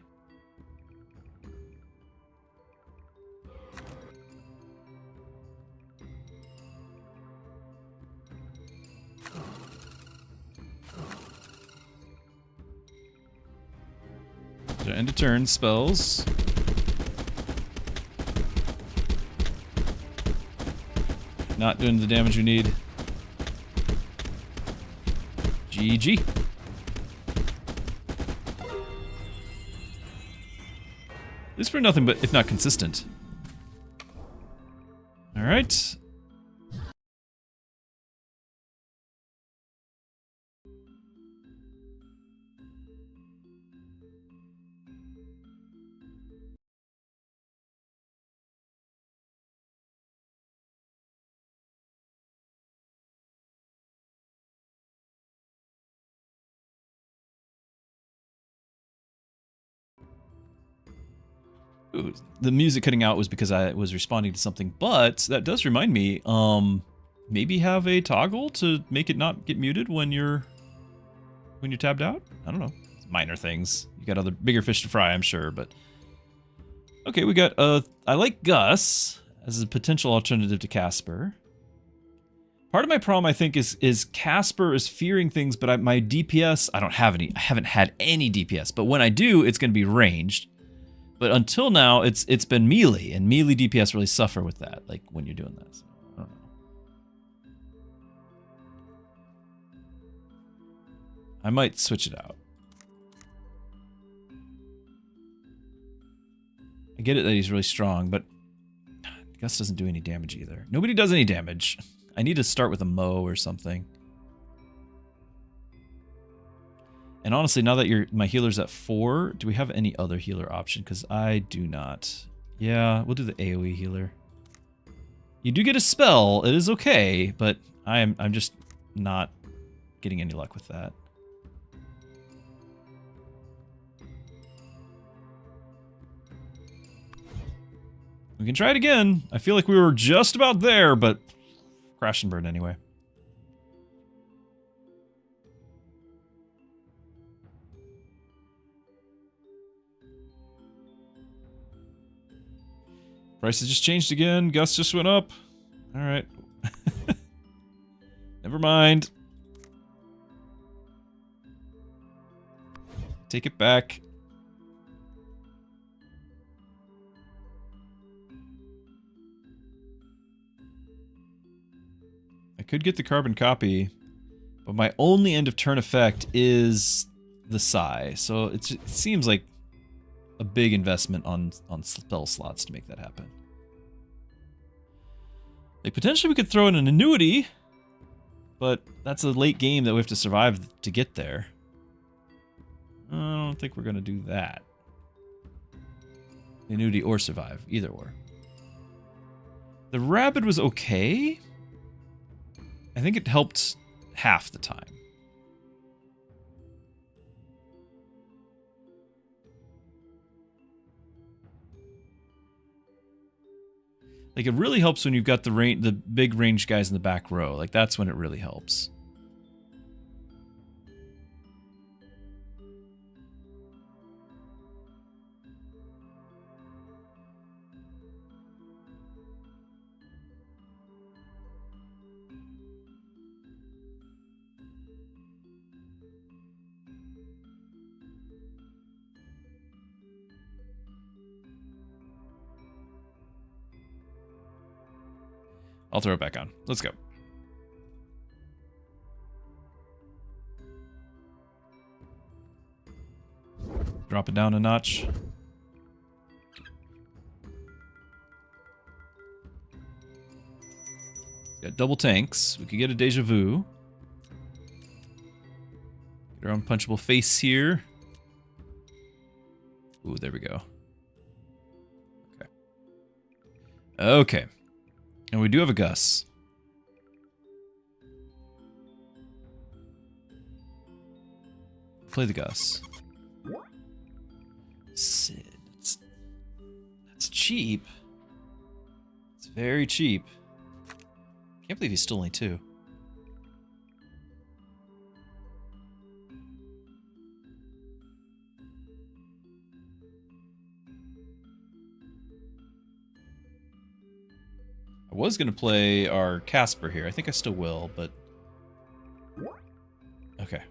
End of turn spells. Not doing the damage we need. GG. At least we're nothing but, if not consistent. Alright. Ooh, the music cutting out was because I was responding to something, but that does remind me, maybe have a toggle to make it not get muted when you're tabbed out? I don't know. It's minor things. You got other bigger fish to fry, I'm sure, but... Okay, we got, I like Gus as a potential alternative to Casper. Part of my problem, I think, is Casper is fearing things, but my DPS, I don't have any. I haven't had any DPS, but when I do, it's going to be ranged. But until now, it's been melee, and melee DPS really suffer with that, like when you're doing that. So, I don't know. I might switch it out. I get it that he's really strong, but Gus doesn't do any damage either. Nobody does any damage. I need to start with a Mo or something. And honestly, now that my healer's at 4, do we have any other healer option? Because I do not. Yeah, we'll do the AoE healer. You do get a spell. It is okay, but I'm just not getting any luck with that. We can try it again. I feel like we were just about there, but crash and burn anyway. Prices just changed again. Gus just went up. All right. Never mind. Take it back. I could get the carbon copy, but my only end of turn effect is the Sigh, so it seems like a big investment on spell slots to make that happen. Like, potentially we could throw in an annuity, but that's a late game that we have to survive to get there. I don't think we're going to do that. Annuity or survive, either or. The Rabid was okay. I think it helped half the time. Like, it really helps when you've got the big range guys in the back row. Like, that's when it really helps. I'll throw it back on. Let's go. Drop it down a notch. Got double tanks. We could get a deja vu. Get our unpunchable face here. Ooh, there we go. Okay. Okay. And we do have a Gus. Play the Gus. Sid. That's cheap. It's very cheap. Can't believe he's still only 2. I was going to play our Casper here. I think I still will, but... Okay.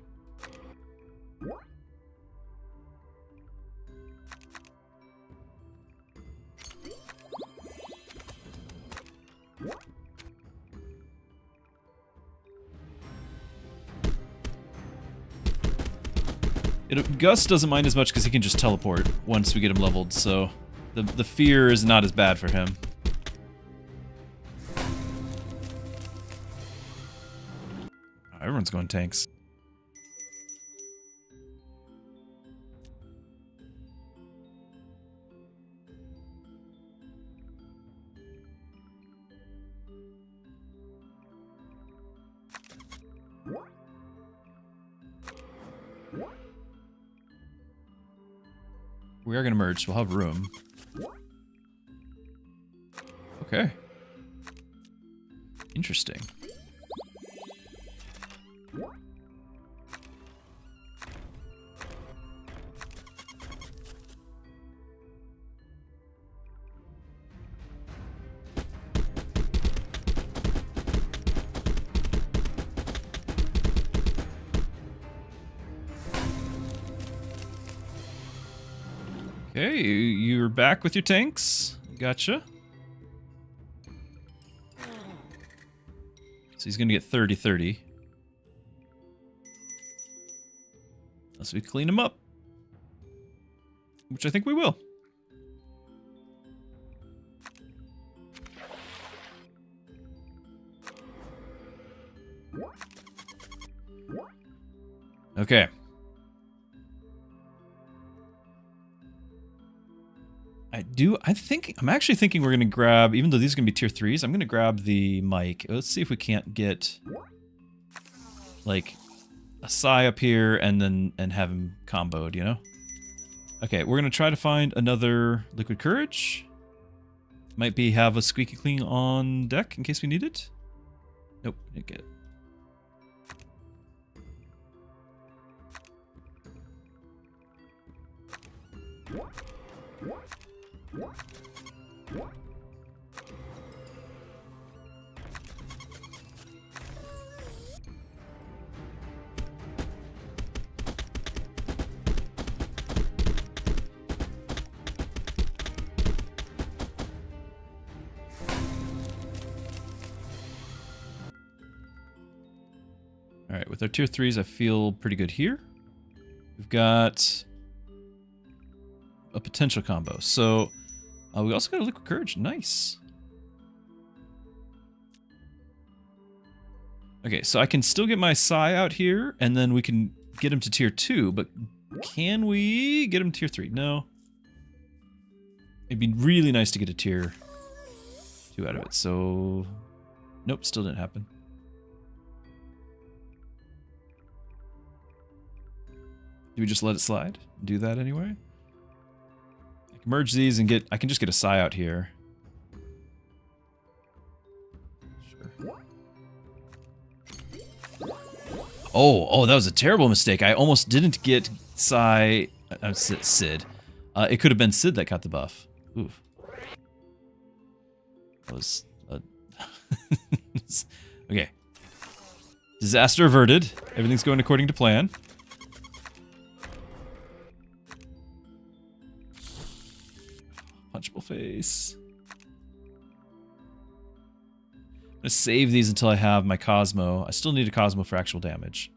Gus doesn't mind as much because he can just teleport once we get him leveled, so the fear is not as bad for him. Everyone's going tanks. We are going to merge, so we'll have room. Okay. Interesting. Okay, you're back with your tanks. Gotcha. So he's gonna get 30-30. Unless we clean him up. Which I think we will. Okay. I'm actually thinking we're gonna grab, even though these are gonna be tier 3s, I'm gonna grab the mic. Let's see if we can't get like a Psy up here and have him comboed, you know? Okay, we're gonna try to find another Liquid Courage. Might be have a Squeaky Clean on deck in case we need it. Nope, didn't get it. Alright, with our tier 3s, I feel pretty good here. We've got a potential combo. So, we also got a Liquid Courage. Nice. Okay, so I can still get my Psy out here, and then we can get him to tier 2, but can we get him to tier 3? No. It'd be really nice to get a tier 2 out of it, so... Nope, still didn't happen. Do we just let it slide? Do that anyway? I can merge these and I can just get a Psy out here. Sure. Oh, that was a terrible mistake. I almost didn't get Psy... Sid. It could have been Sid that got the buff. Oof. That was... Okay. Disaster averted. Everything's going according to plan. Punchable face. I'm gonna save these until I have my Cosmo. I still need a Cosmo for actual damage.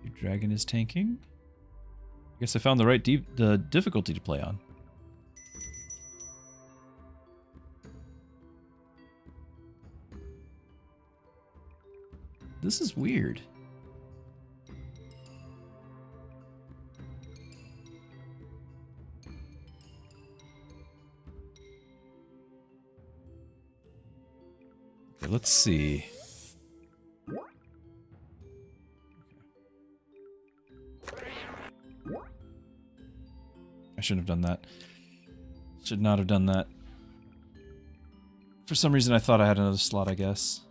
Your dragon is tanking. I guess I found the right the difficulty to play on. This is weird. Okay, let's see. I shouldn't have done that. Should not have done that. For some reason I thought I had another slot, I guess.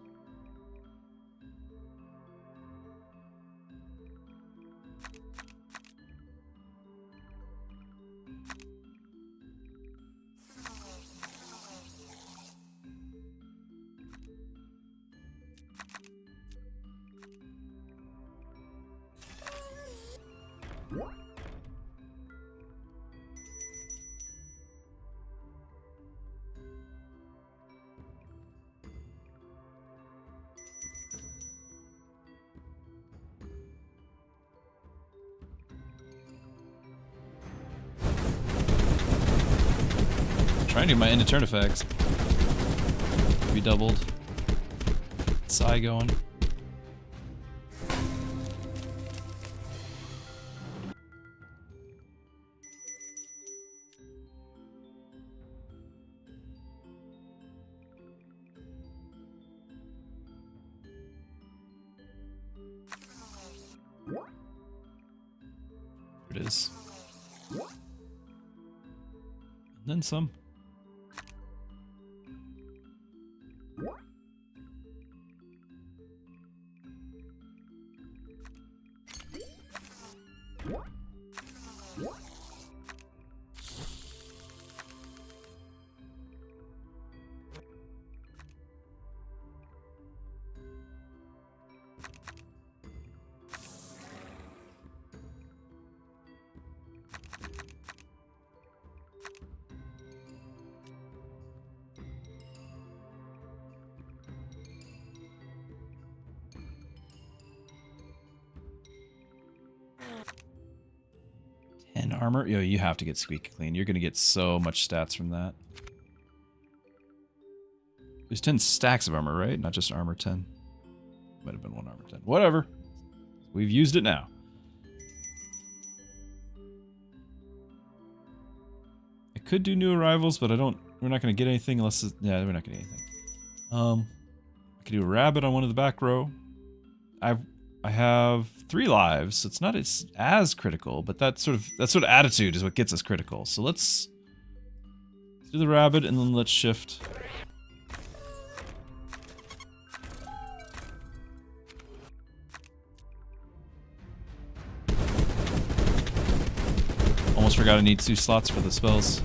Trying to do my end of turn effects. Be doubled. Psy going. There it is. And then some. 10 armor? Yo, you have to get squeaky clean. You're gonna get so much stats from that. There's 10 stacks of armor, right? Not just armor 10. Might have been 1 armor 10. Whatever. We've used it now. I could do new arrivals, but we're not gonna get anything unless yeah, we're not getting anything. I could do a rabbit on one of the back row. I have 3 lives, so it's not as critical, but that sort of attitude is what gets us critical. So let's do the rabbit and then let's shift. Almost forgot I need 2 slots for the spells.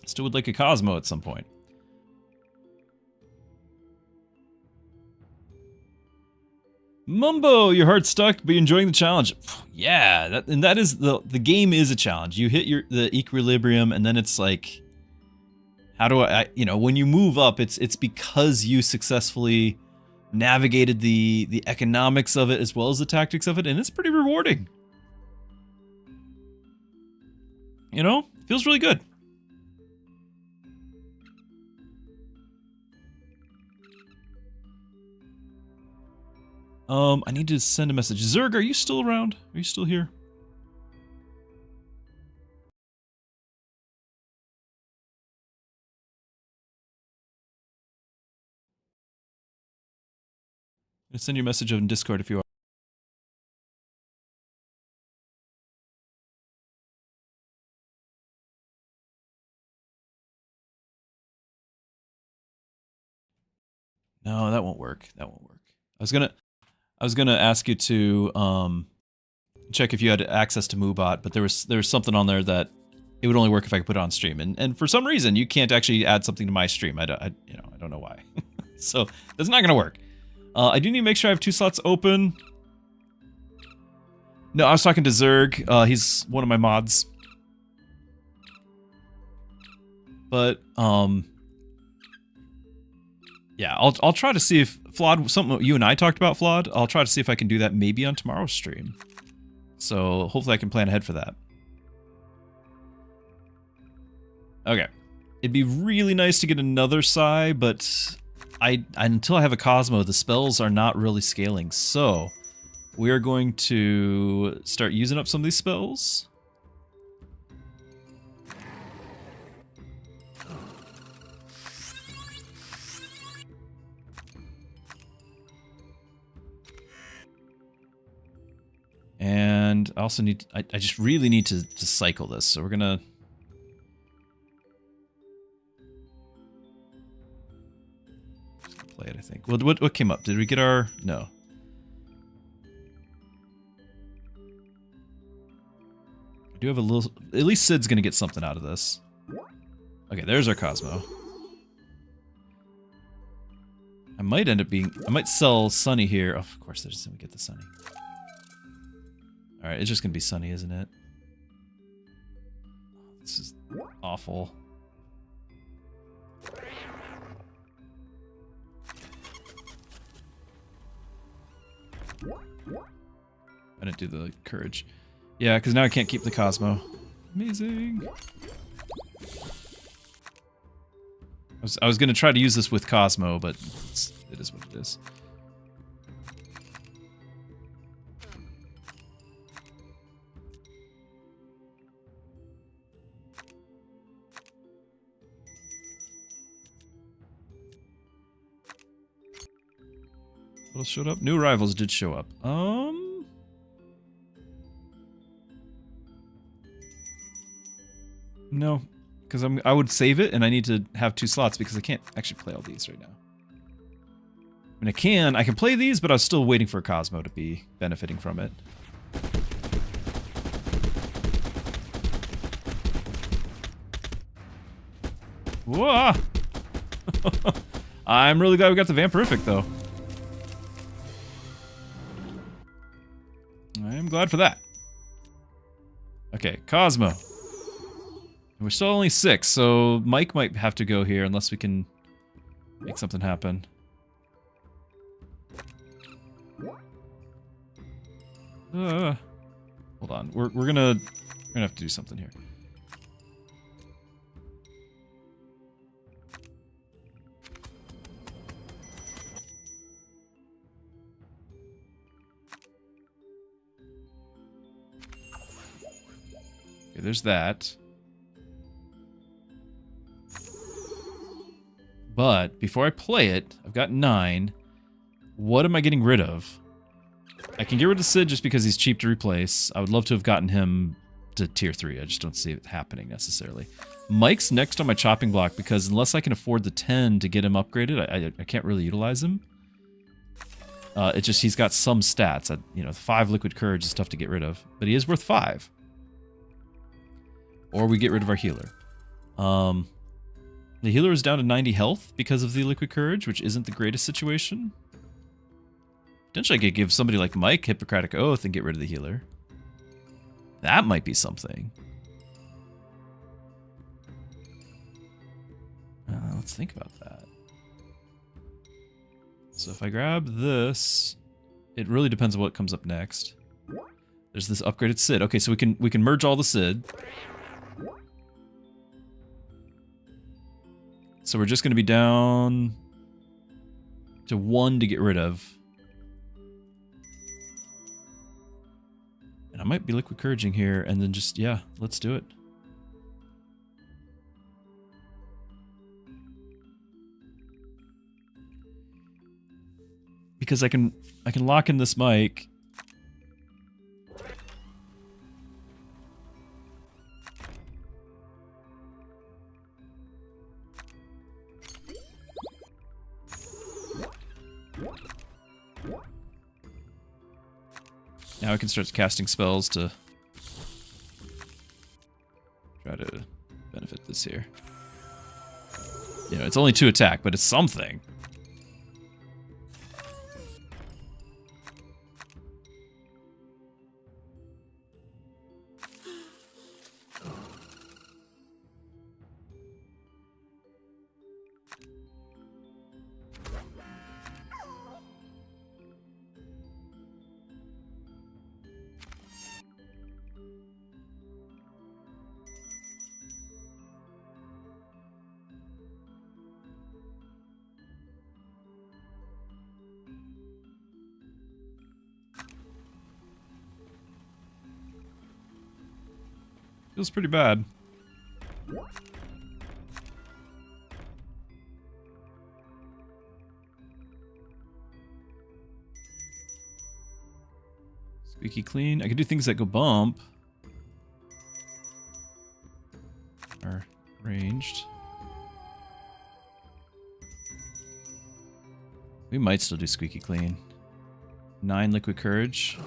Still would like a Cosmo at some point. Mumbo, your heart's stuck, but you're enjoying the challenge. Yeah, that is the game is a challenge. You hit the equilibrium, and then it's like, how do you know, when you move up, it's because you successfully navigated the economics of it as well as the tactics of it, and it's pretty rewarding. You know, feels really good. I need to send a message. Zerg, are you still around? Are you still here? I'll send you a message on Discord if you are. No, that won't work. That won't work. I was gonna ask you to check if you had access to Moobot, but there was something on there that it would only work if I could put it on stream, and for some reason you can't actually add something to my stream. I don't know why. So that's not gonna work. I do need to make sure I have 2 slots open. No, I was talking to Zerg. He's one of my mods. But yeah, I'll try to see if Flawed, something you and I talked about, Flawed, I'll try to see if I can do that maybe on tomorrow's stream. So hopefully I can plan ahead for that. Okay. It'd be really nice to get another Psy, but until I have a Cosmo, the spells are not really scaling. So we are going to start using up some of these spells. And I also need, I just really need to cycle this, so we're gonna... play it, I think. What came up? Did we get our... No. I do have a little... At least Sid's gonna get something out of this. Okay, there's our Cosmo. I might end up being... I might sell Sunny here. Oh, of course, there's... we get the Sunny. Alright, it's just gonna be Sunny, isn't it? This is awful. I didn't do the courage. Yeah, because now I can't keep the Cosmo. Amazing. I was gonna try to use this with Cosmo, but it is what it is. What else showed up? New arrivals did show up. No, because I would save it, and I need to have 2 slots because I can't actually play all these right now. I mean, I can play these, but I was still waiting for a Cosmo to be benefiting from it. Whoa! I'm really glad we got the Vampirific, though. I am glad for that. Okay, Cosmo. We're still only 6, so Mike might have to go here unless we can make something happen. Hold on. We're gonna have to do something here. Okay, there's that. But before I play it, I've got 9. What am I getting rid of? I can get rid of Sid just because he's cheap to replace. I would love to have gotten him to tier 3. I just don't see it happening necessarily. Mike's next on my chopping block because unless I can afford the 10 to get him upgraded, I can't really utilize him. It's just he's got some stats. You know, 5 liquid courage is tough to get rid of, but he is worth 5. Or we get rid of our healer. The healer is down to 90 health because of the liquid courage, which isn't the greatest situation. Potentially I could give somebody like Mike Hippocratic Oath and get rid of the healer. That might be something. Let's think about that. So if I grab this, it really depends on what comes up next. There's this upgraded Sid. Okay, so we can merge all the Sid. So we're just going to be down to 1 to get rid of. And I might be liquid couraging here and then just, yeah, let's do it. Because I can lock in this mic. Now I can start casting spells to try to benefit this here. You know, it's only 2 attack, but it's something. Feels pretty bad. Squeaky clean. I can do things that go bump. Are ranged. We might still do squeaky clean. 9 liquid courage.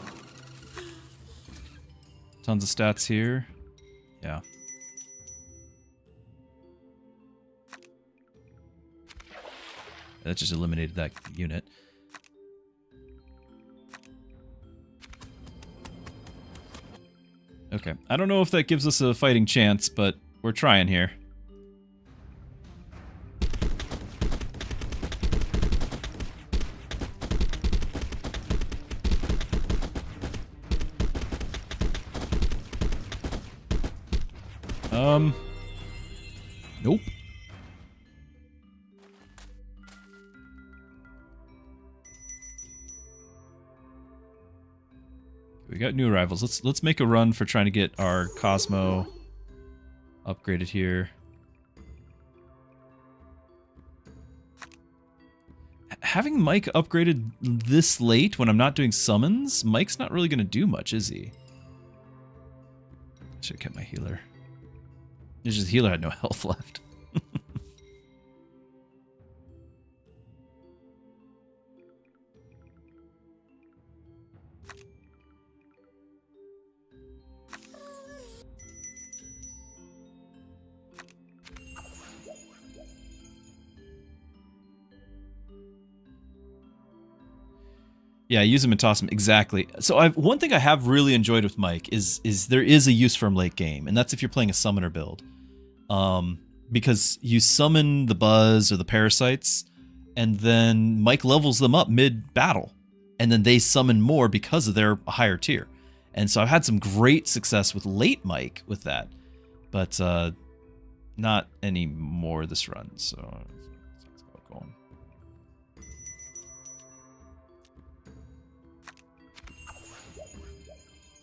Tons of stats here. Yeah. That just eliminated that unit. Okay. I don't know if that gives us a fighting chance, but we're trying here. Nope. We got new arrivals. Let's make a run for trying to get our Cosmo upgraded here. Having Mike upgraded this late when I'm not doing summons, Mike's not really going to do much, is he? Should have kept my healer. It's just the healer had no health left. Yeah, use him and toss him. Exactly. So one thing I have really enjoyed with Mike is there is a use for him late game, and that's if you're playing a summoner build. because you summon the buzz or the parasites, and then Mike levels them up mid-battle, and then they summon more because of their higher tier. And so I've had some great success with late Mike with that, but not anymore this run. So let's go going.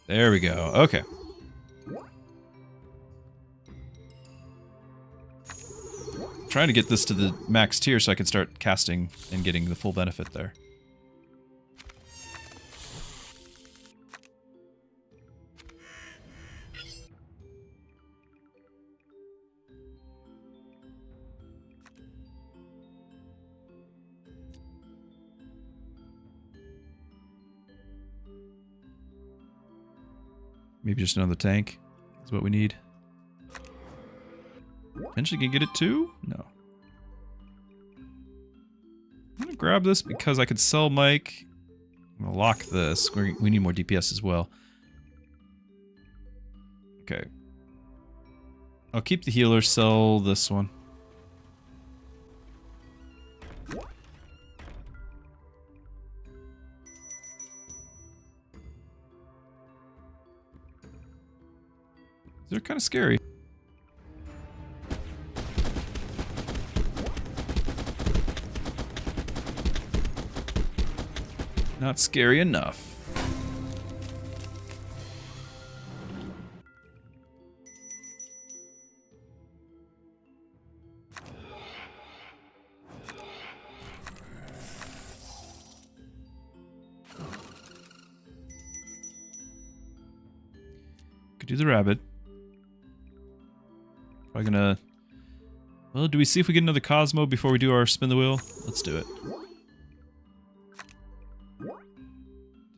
There we go. Okay. Trying to get this to the max tier so I can start casting and getting the full benefit there. Maybe just another tank is what we need. Potentially can get it too? No. I'm gonna grab this because I could sell Mike. I'm gonna lock this. We need more DPS as well. Okay. I'll keep the healer, sell this one. They're kind of scary. Not scary enough. Could do the rabbit. Probably gonna... Well, do we see if we get another Cosmo before we do our spin the wheel? Let's do it.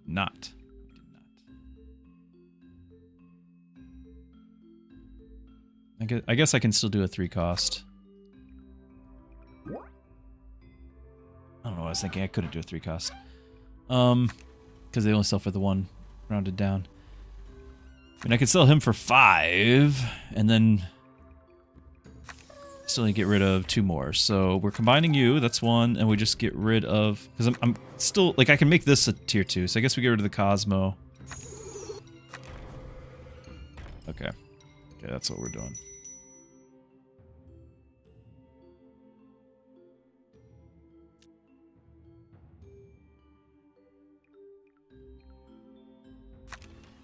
Not. I guess I can still do a 3 cost. I don't know what I was thinking. I couldn't do a 3 cost. Because they only sell for the 1 rounded down. I mean, I could sell him for 5, and then still need to get rid of 2 more. So we're combining you, that's 1, and we just get rid of... Because I'm still... Like, I can make this a tier 2, so I guess we get rid of the Cosmo. Okay. Okay, that's what we're doing.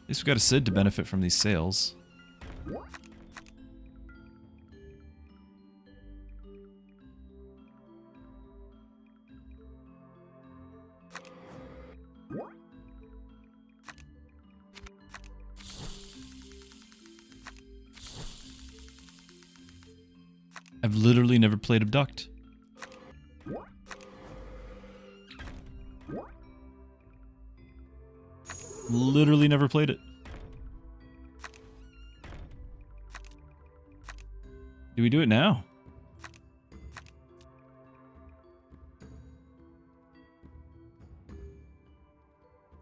At least we got a Sid to benefit from these sales. I've literally never played Abduct. Literally never played it. Do we do it now?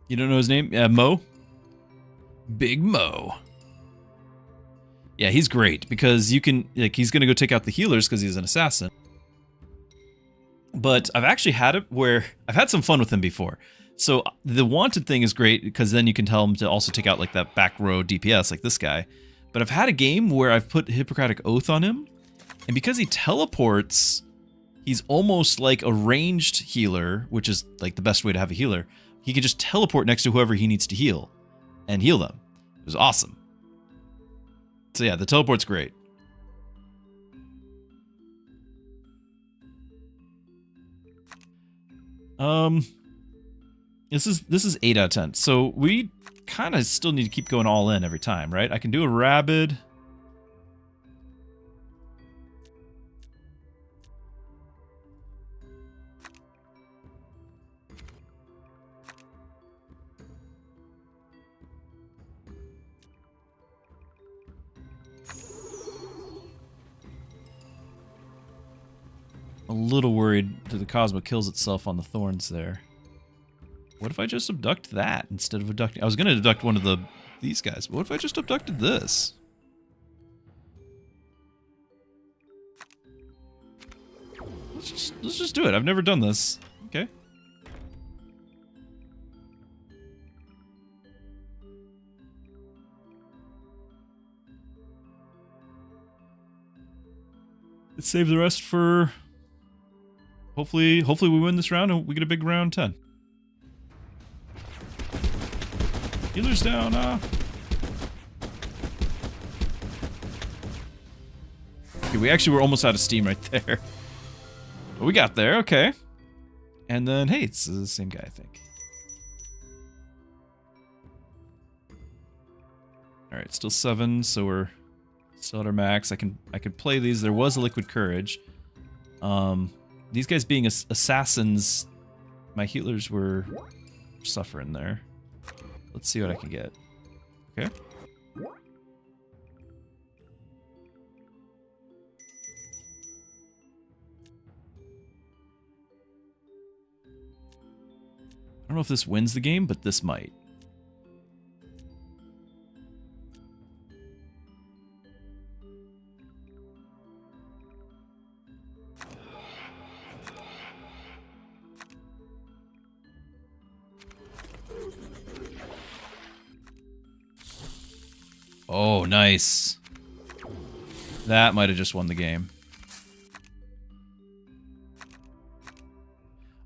You don't know his name? Mo? Big Mo. Yeah, he's great because you can, like, he's going to go take out the healers because he's an assassin. But I've actually had it where I've had some fun with him before. So the wanted thing is great because then you can tell him to also take out like that back row DPS like this guy. But I've had a game where I've put Hippocratic Oath on him, and because he teleports, he's almost like a ranged healer, which is like the best way to have a healer. He can just teleport next to whoever he needs to heal and heal them. It was awesome. So yeah, the teleport's great. This is 8 out of 10. So we kind of still need to keep going all in every time, right? I can do a rabid. A little worried that the Cosmo kills itself on the thorns there. What if I just abduct that instead of abducting... I was going to abduct one of these guys, but what if I just abducted this? let's just do it. I've never done this. Okay. Let's save the rest for hopefully we win this round and we get a big round 10. Healer's down, Okay, we actually were almost out of steam right there. But we got there, okay. And then, hey, it's the same guy, I think. Alright, still 7, so we're still at our max. I could play these. There was a Liquid Courage. These guys being assassins, my healers were suffering there. Let's see what I can get. Okay. I don't know if this wins the game, but this might. Oh, nice. That might have just won the game.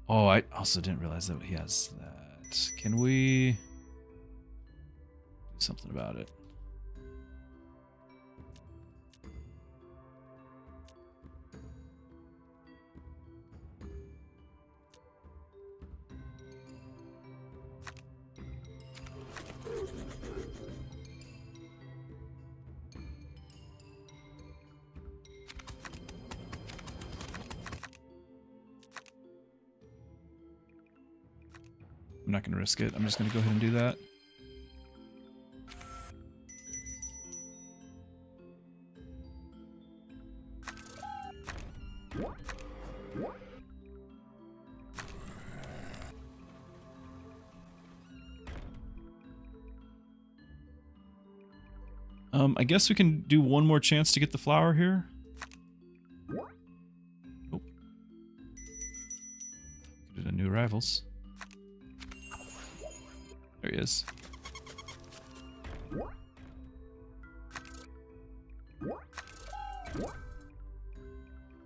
Oh, I also didn't realize that he has that. Can we do something about it? I'm not going to risk it. I'm just going to go ahead and do that. I guess we can do one more chance to get the flower here. Oh. Did a new rivals. There he is.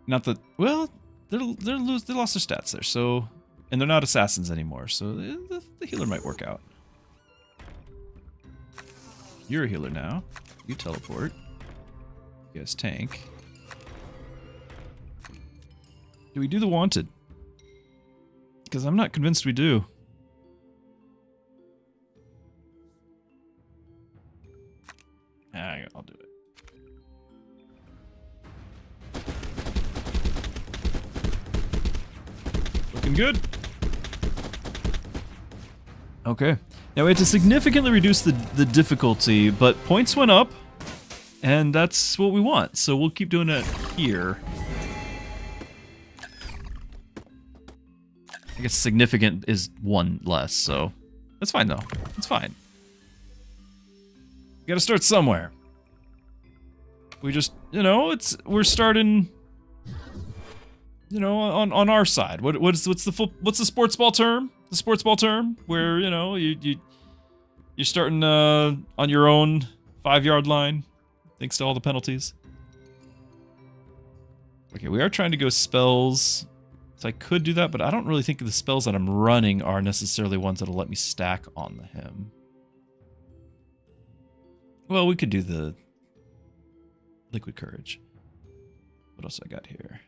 Not that, well, they lost their stats there, so, and they're not assassins anymore, so the healer might work out. You're a healer now. You teleport. You guys tank. Do we do the wanted? Because I'm not convinced we do. I'll do it. Looking good. Okay. Now we had to significantly reduce the difficulty, but points went up, and that's what we want. So we'll keep doing it here. I guess significant is 1 less, so that's fine though. It's fine. We gotta start somewhere. We just, you know, we're starting, you know, on our side. What's the sports ball term? The sports ball term where, you know, you're starting on your own 5-yard line, thanks to all the penalties. Okay, we are trying to go spells, so I could do that, but I don't really think the spells that I'm running are necessarily ones that'll let me stack on the him. Well, we could do the Liquid Courage. What else I got here?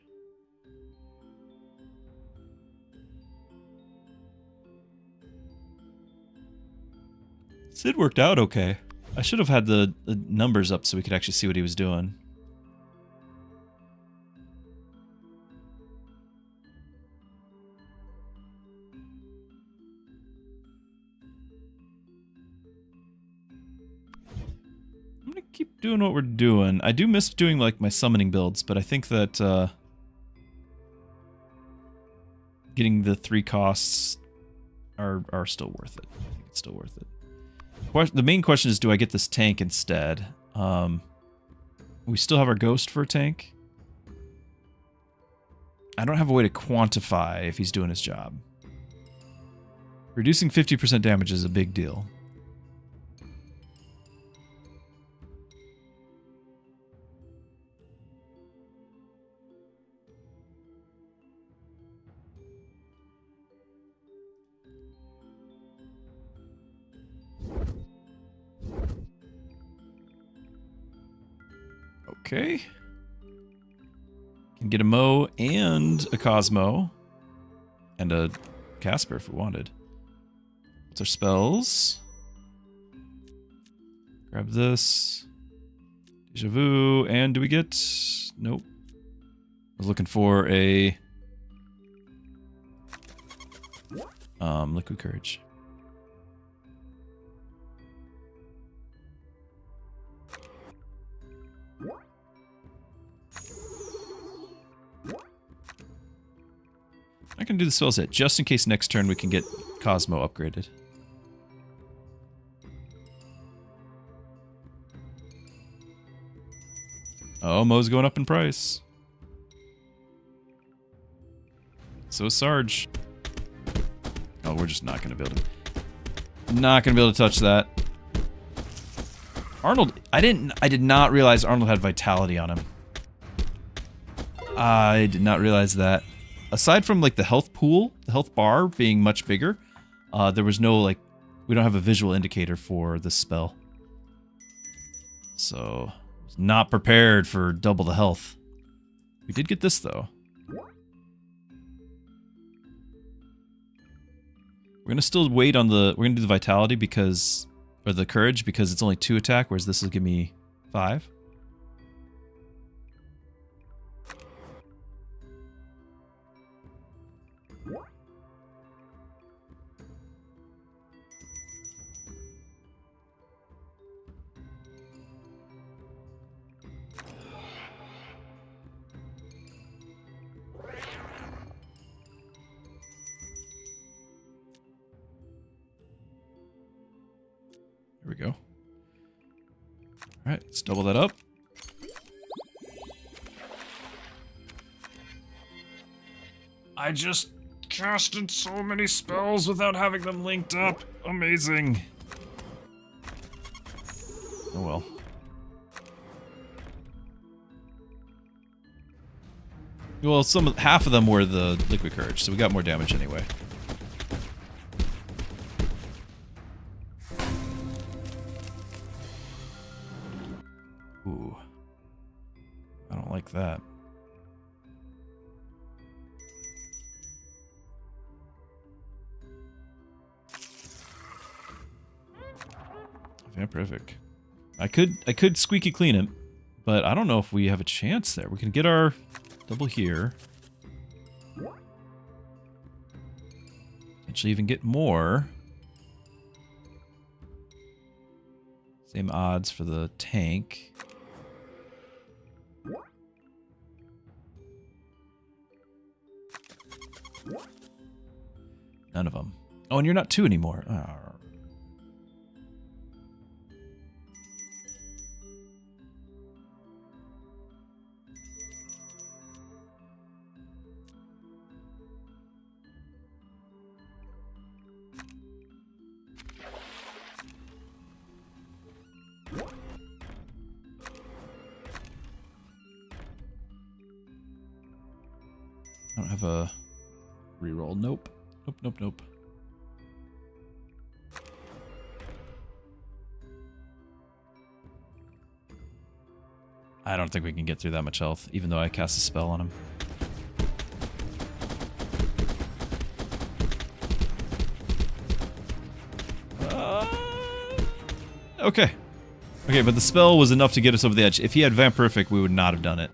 Sid worked out okay. I should have had the numbers up so we could actually see what he was doing. I'm gonna keep doing what we're doing. I do miss doing like my summoning builds, but I think that getting the 3 costs are still worth it. I think it's still worth it. The main question is, do I get this tank instead? We still have our ghost for a tank. I don't have a way to quantify if he's doing his job. Reducing 50% damage is a big deal. Okay. Can get a Mo and a Cosmo. And a Casper if we wanted. What's our spells? Grab this. Deja Vu. And do we get... Nope. I was looking for a... Liquid Courage. I can do the spell set just in case next turn we can get Cosmo upgraded. Oh, Mo's going up in price. So is Sarge. Oh, we're just not going to be able to... Not going to be able to touch that. Arnold... I did not realize Arnold had Vitality on him. I did not realize that. Aside from, like, the health pool, the health bar being much bigger, there was no, like... We don't have a visual indicator for this spell. So... I was not prepared for double the health. We did get this, though. We're gonna still wait on the... We're gonna do the Vitality because... Or the Courage because it's only 2 attack, whereas this will give me 5. There we go. Alright, let's double that up. I just casted so many spells without having them linked up. Amazing. Oh well. Well, half of them were the Liquid Courage, so we got more damage anyway. Ooh. I don't like that. Vampirific. I could squeaky clean him, but I don't know if we have a chance there. We can get our double here. Potentially even get more. Same odds for the tank. None of them. Oh, and you're not 2 anymore. Oh. I don't have a reroll. Nope. Nope, nope, nope. I don't think we can get through that much health, even though I cast a spell on him. Okay. Okay, but the spell was enough to get us over the edge. If he had Vampirific, we would not have done it.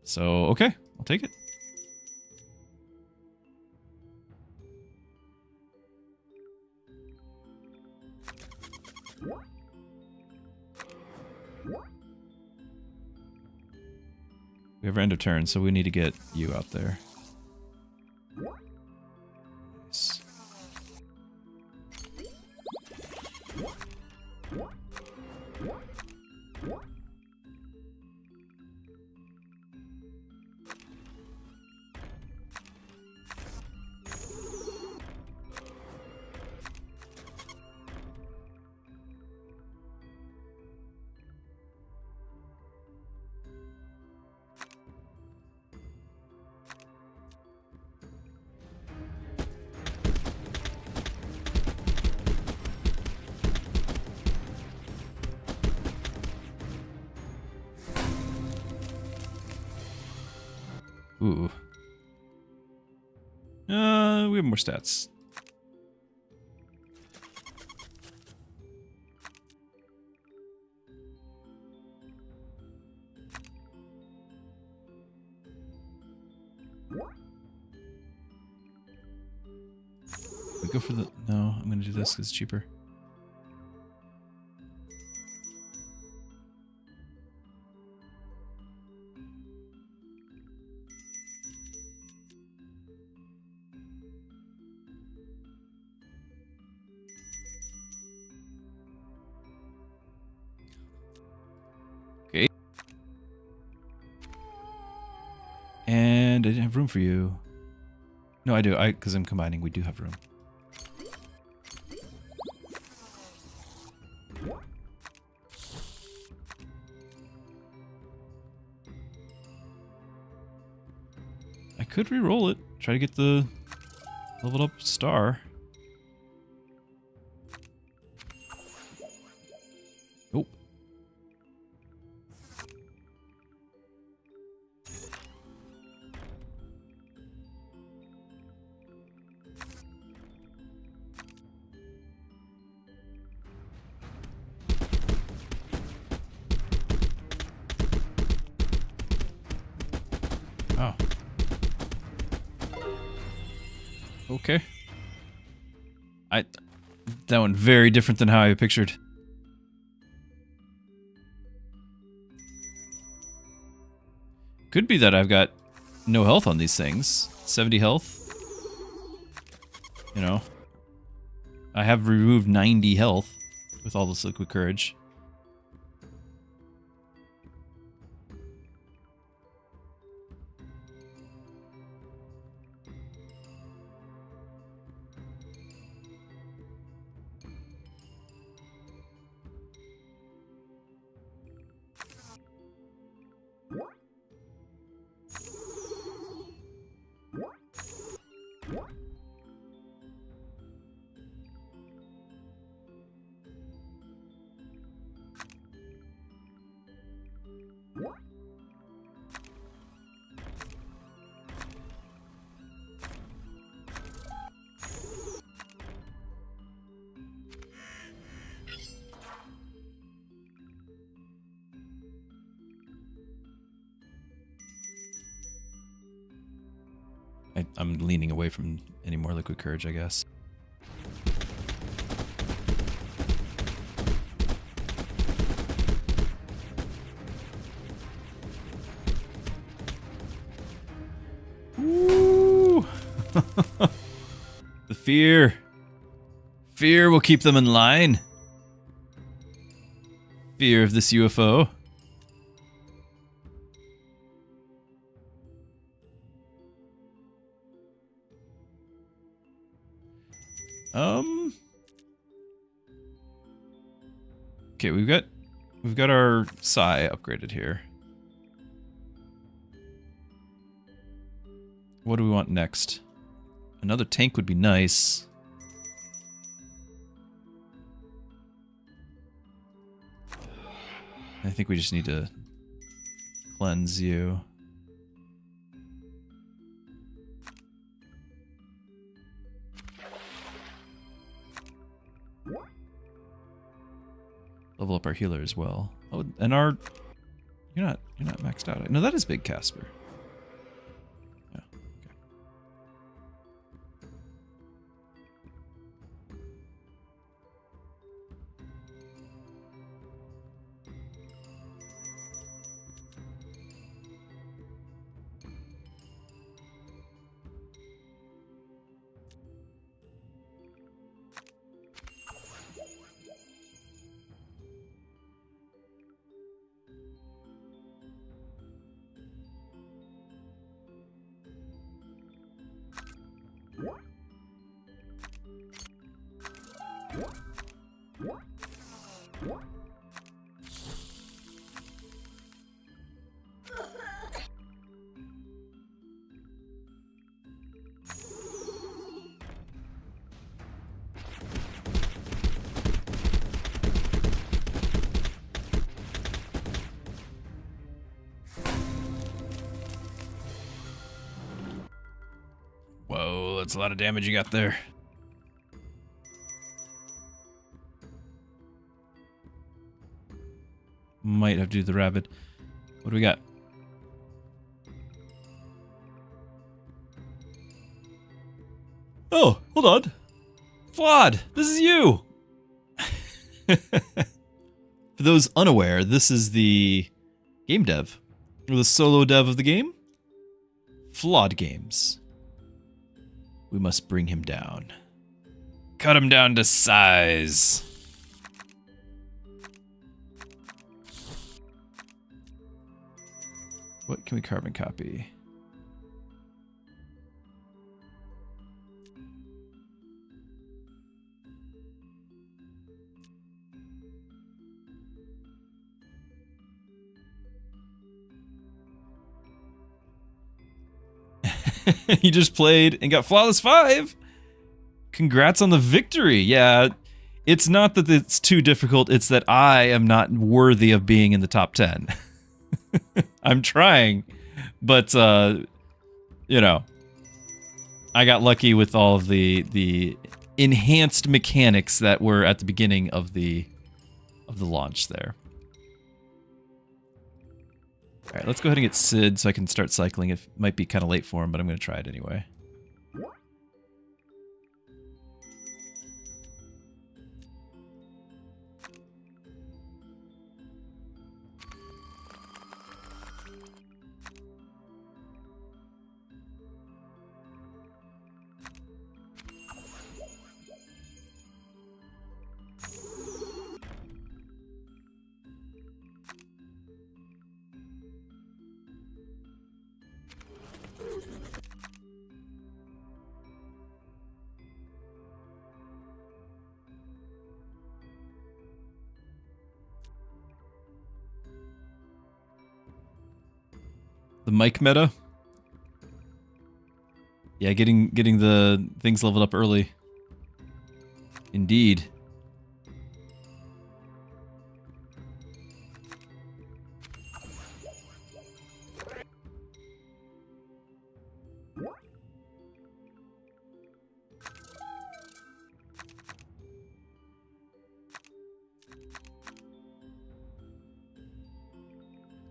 So, okay. I'll take it. We have our end of turn, so we need to get you out there. Nice. Ooh. We have more stats. We go for the... No, I'm going to do this because it's cheaper. Okay. And I didn't have room for you. No, I do. Because I'm combining. We do have room. I could re-roll it. Try to get the leveled up star. Nope. Oh. Okay. That one very different than how I pictured. Could be that I've got no health on these things. 70 health. You know. I have removed 90 health with all this liquid courage. I'm leaning away from any more liquid courage, I guess. Ooh. The fear. Fear will keep them in line. Fear of this UFO. Okay, we've got our Psy upgraded here. What do we want next? Another tank would be nice. I think we just need to cleanse you. Level up our healer as well. Oh, and our... You're not maxed out. No, that is Big Casper. Yeah, okay. it's a lot of damage you got there. Might have to do the rabbit. What do we got? Oh, hold on. Flawed, this is you! For those unaware, this is the game dev, or the solo dev of the game. Flawed Games. We must bring him down. Cut him down to size. What can we carbon copy? You just played and got flawless 5. Congrats on the victory. Yeah, it's not that it's too difficult, it's that I am not worthy of being in the top 10. I'm trying, but you know, I got lucky with all of the enhanced mechanics that were at the beginning of the launch there. All right, let's go ahead and get Sid so I can start cycling. It might be kind of late for him, but I'm going to try it anyway. The mic meta? Yeah, getting the things leveled up early. Indeed.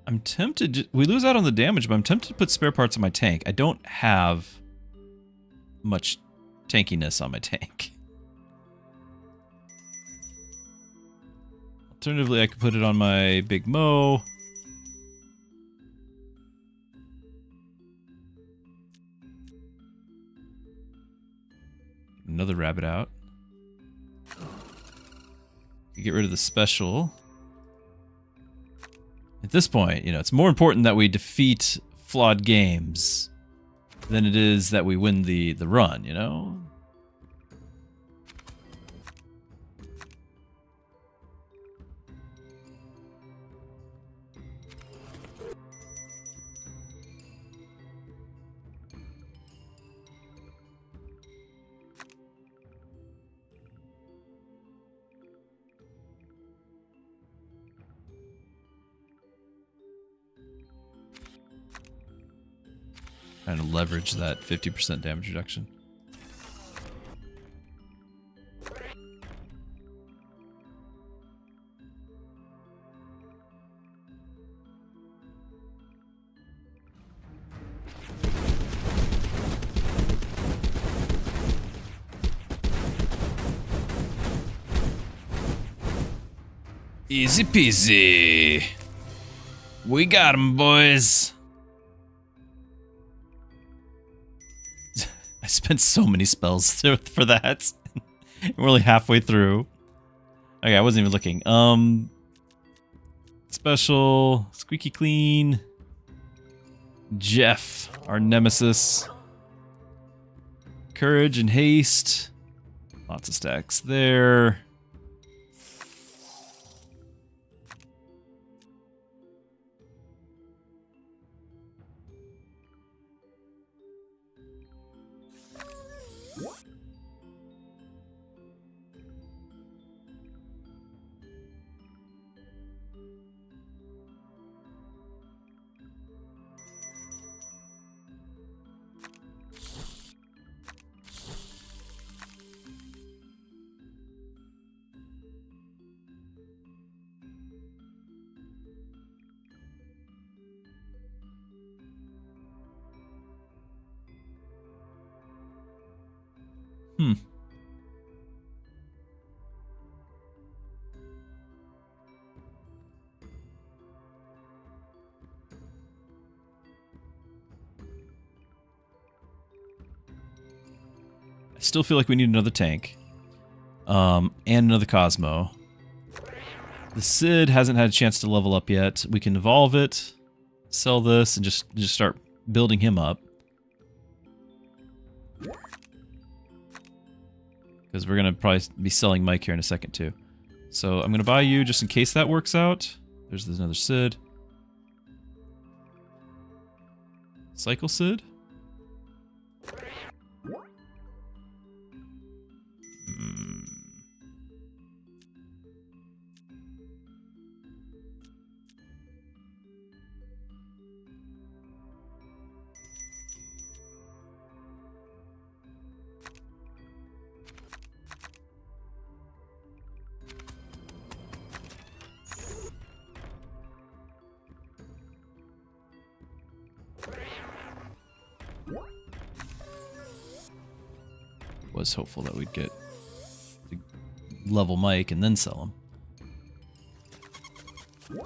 I'm tempted to, we lose out on the damage, but I'm tempted to put spare parts on my tank. I don't have much tankiness on my tank. Alternatively, I could put it on my Big Mo. Another rabbit out. Get rid of the special. At this point, you know, it's more important that we defeat Flawed Games than it is that we win the run, you know? Trying to leverage that 50% damage reduction. Easy peasy. We got him, boys. I spent so many spells for that. We're only halfway through. Okay, I wasn't even looking. Special, squeaky clean. Jeff, our nemesis. Courage and haste. Lots of stacks there. Hmm. I still feel like we need another tank. And another Cosmo. The Sid hasn't had a chance to level up yet. We can evolve it, sell this, and just start building him up. Because we're going to probably be selling Mike here in a second, too. So I'm going to buy you just in case that works out. There's another Sid. Cycle Sid? Was hopeful that we'd get to level Mike and then sell him.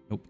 Nope.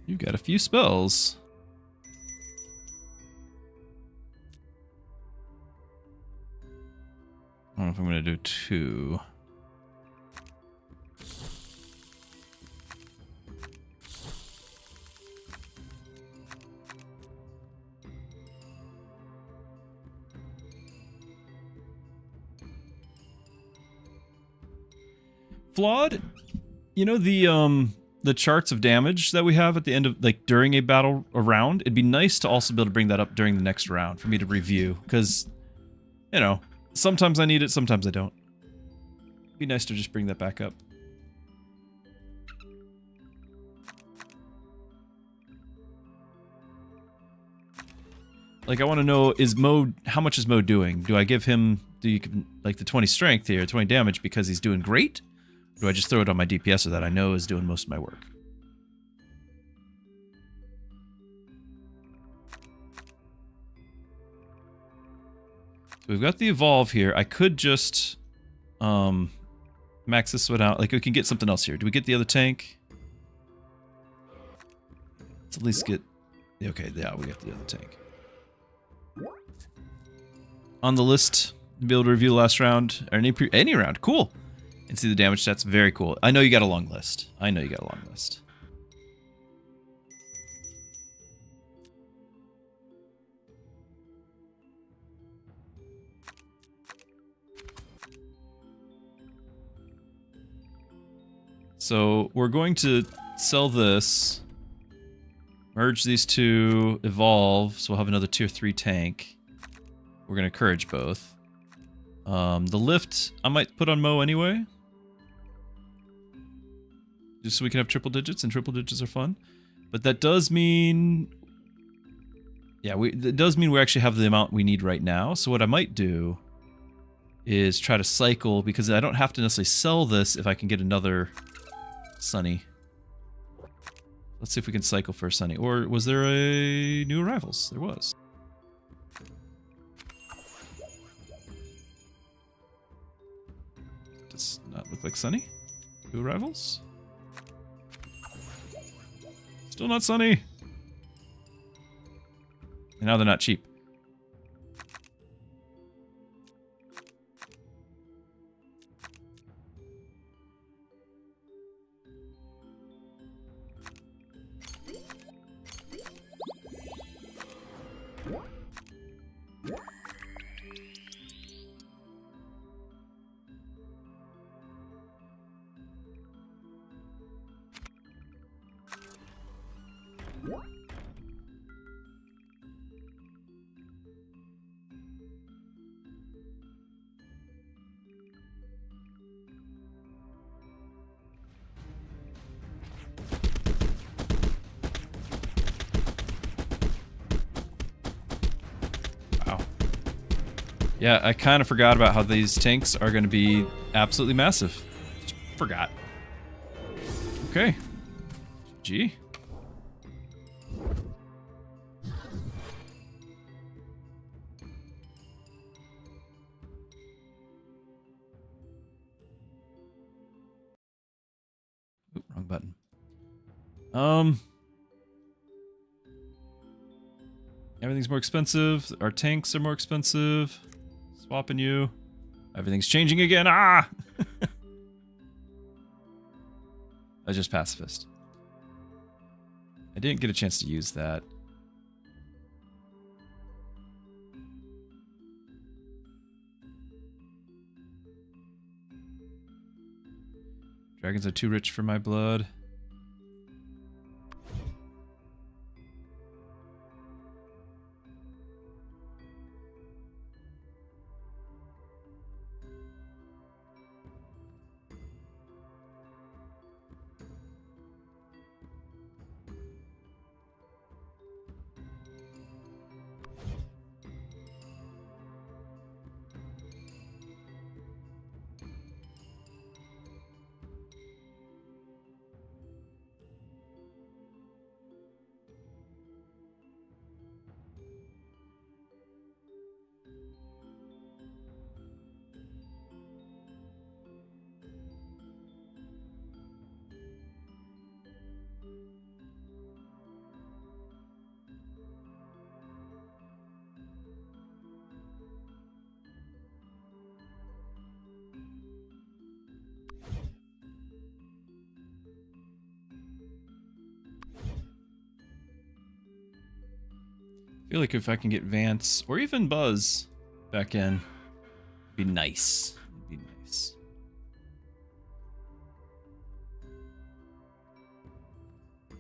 You got a few spells. I don't know if I'm going to do 2. Flawed? You know the charts of damage that we have at the end of, like, during a battle, a round? It'd be nice to also be able to bring that up during the next round for me to review, because, you know, sometimes I need it, sometimes I don't. It'd be nice to just bring that back up. Like, I want to know, how much is Mo doing? Do I give him, like, the 20 strength here, 20 damage because he's doing great? Or do I just throw it on my DPSer that I know is doing most of my work? So we've got the evolve here. I could just max this one out. Like, we can get something else here. Do we get the other tank? Let's at least get... Okay, yeah, we got the other tank. On the list, be able to review the last round, or any round. Cool. And see the damage stats. Very cool. I know you got a long list. I know you got a long list. So we're going to sell this, merge these two, evolve, so we'll have another tier 3 tank. We're going to encourage both. The lift, I might put on Mo anyway. Just so we can have triple digits, and triple digits are fun. But that does mean... Yeah, that does mean we actually have the amount we need right now. So what I might do is try to cycle, because I don't have to necessarily sell this if I can get another Sunny. Let's see if we can cycle for a Sunny. Or was there a new arrivals? There was. Does not look like Sunny. New arrivals? Still not Sunny. And now they're not cheap. Yeah, I kind of forgot about how these tanks are going to be absolutely massive. Just forgot. Okay. G. Oop, wrong button. Everything's more expensive. Our tanks are more expensive. Swapping you. Everything's changing again. Ah! I was just pacifist. I didn't get a chance to use that. Dragons are too rich for my blood. I feel like if I can get Vance or even Buzz back in, it'd be nice. It'd be nice. I'm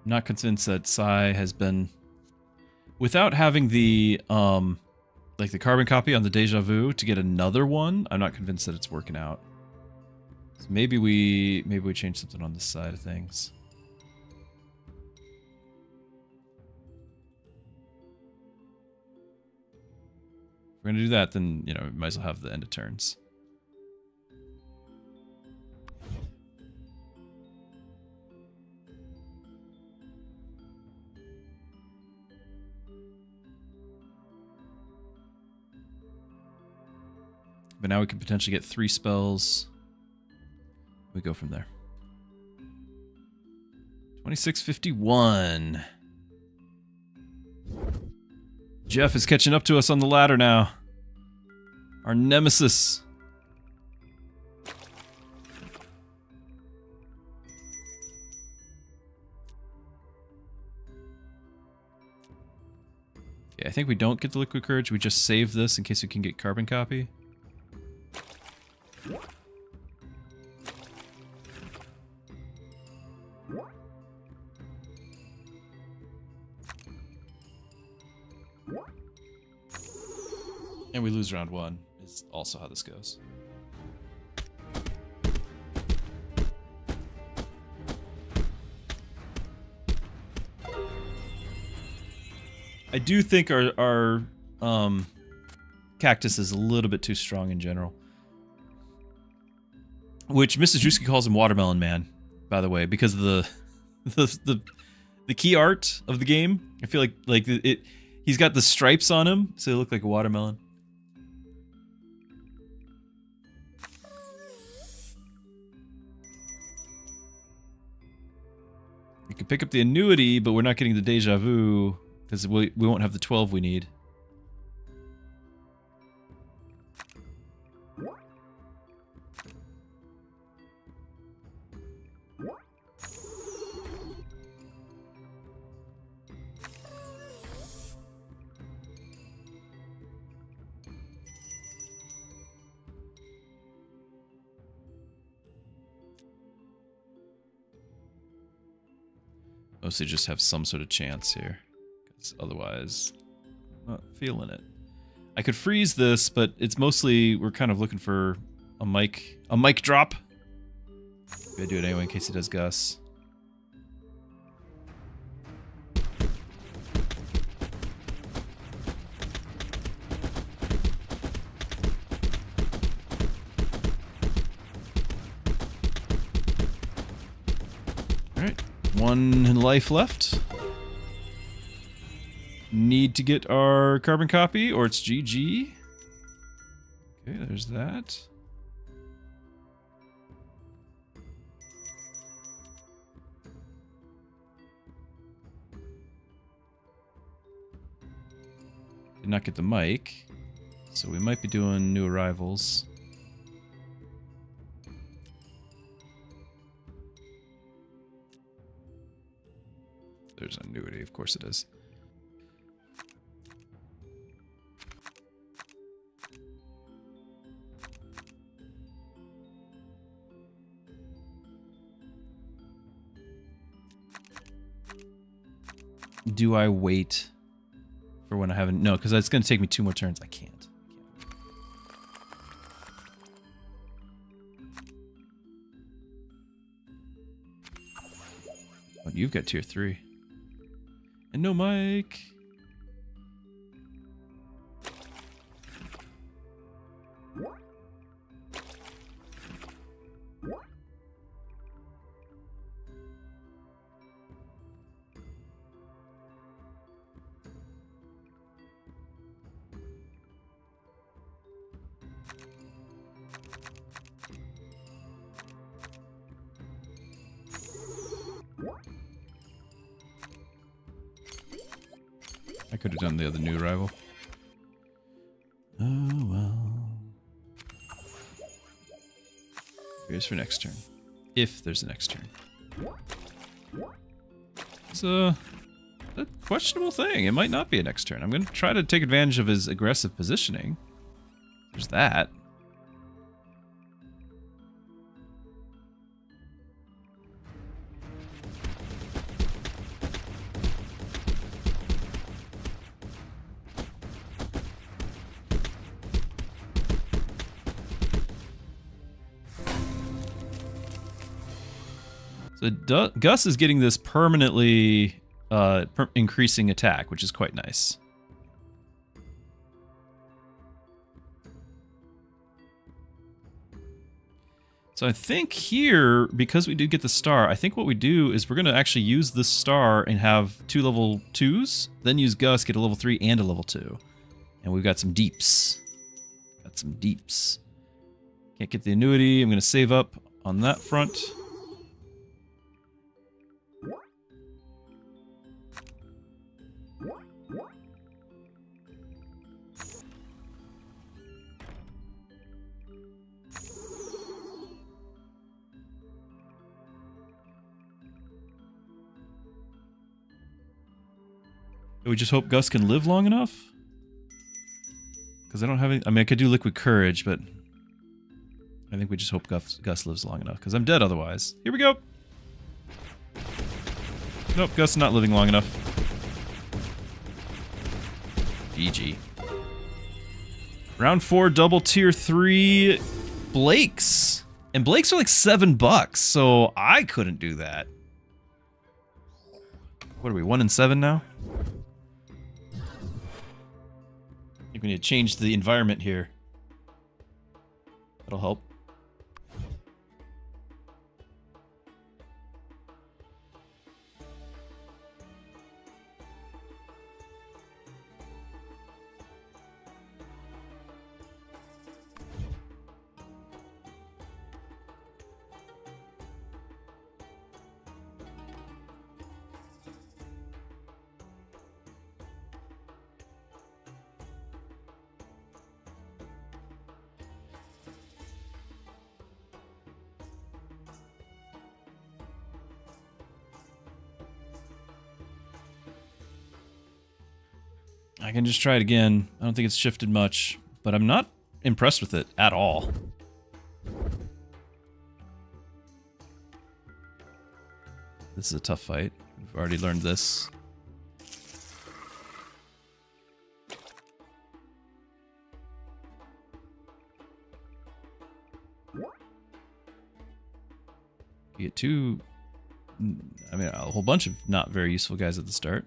not convinced that Sai has been, without having the like the carbon copy on the Deja Vu to get another one. I'm not convinced that it's working out. So maybe we change something on this side of things. If we're gonna do that, then, you know, we might as well have the end of turns. But now we can potentially get 3 spells. We go from there. 2651. Jeff is catching up to us on the ladder now. Our nemesis. Yeah, I think we don't get the liquid courage. We just save this in case we can get carbon copy. And we lose round 1, is also how this goes. I do think our cactus is a little bit too strong in general. Which Mrs. Druski calls him Watermelon Man, by the way, because of the key art of the game. I feel like he's got the stripes on him, so they look like a watermelon. We can pick up the annuity, but we're not getting the Deja Vu, because we won't have the 12 we need. Mostly just have some sort of chance here, because otherwise, I'm not feeling it. I could freeze this, but it's mostly, we're kind of looking for a mic drop. Maybe I do it anyway in case he does Gus. 1 life left. Need to get our carbon copy or it's GG. Okay, there's that. Did not get the mic, so we might be doing new arrivals. There's annuity, of course it is. Do I wait for when I haven't? No, because it's going to take me 2 more turns. I can't. Oh, you've got tier 3. And no mic. I could have done the other new rival. Oh well. Here's for next turn. If there's a next turn. It's a questionable thing. It might not be a next turn. I'm going to try to take advantage of his aggressive positioning. There's that. So Gus is getting this permanently increasing attack, which is quite nice. So I think here, because we did get the star, I think what we do is we're going to actually use this star and have 2 level 2s, then use Gus, get a level 3 and a level 2. And we've got some deeps. Got some deeps. Can't get the annuity. I'm going to save up on that front. We just hope Gus can live long enough? Because I don't have any... I mean, I could do Liquid Courage, but... I think we just hope Gus lives long enough, because I'm dead otherwise. Here we go! Nope, Gus is not living long enough. GG. Round 4, double tier 3... Blakes! And Blakes are like $7, so I couldn't do that. What are we, 1 and 7 now? I think we need to change the environment here. That'll help. I can just try it again. I don't think it's shifted much, but I'm not impressed with it at all. This is a tough fight. We've already learned this. You get 2... I mean, a whole bunch of not very useful guys at the start.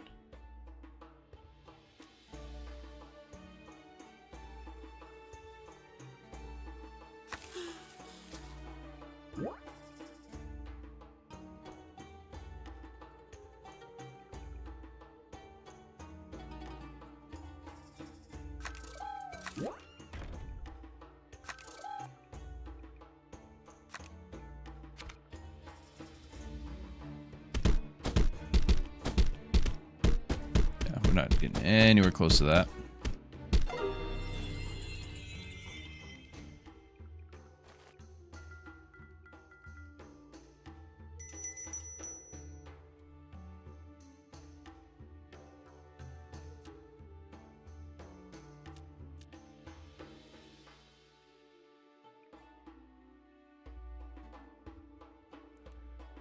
not getting anywhere close to that.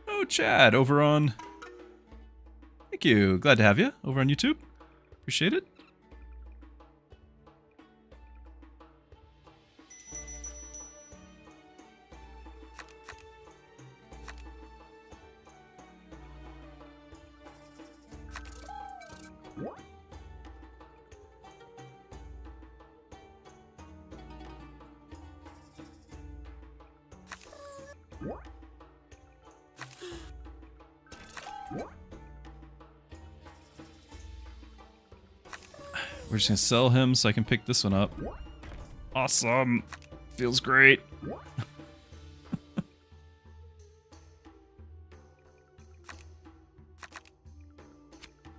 Oh, Chad, over on... Thank you. Glad to have you over on YouTube. Appreciate it. We're just gonna sell him so I can pick this one up. Awesome. Feels great.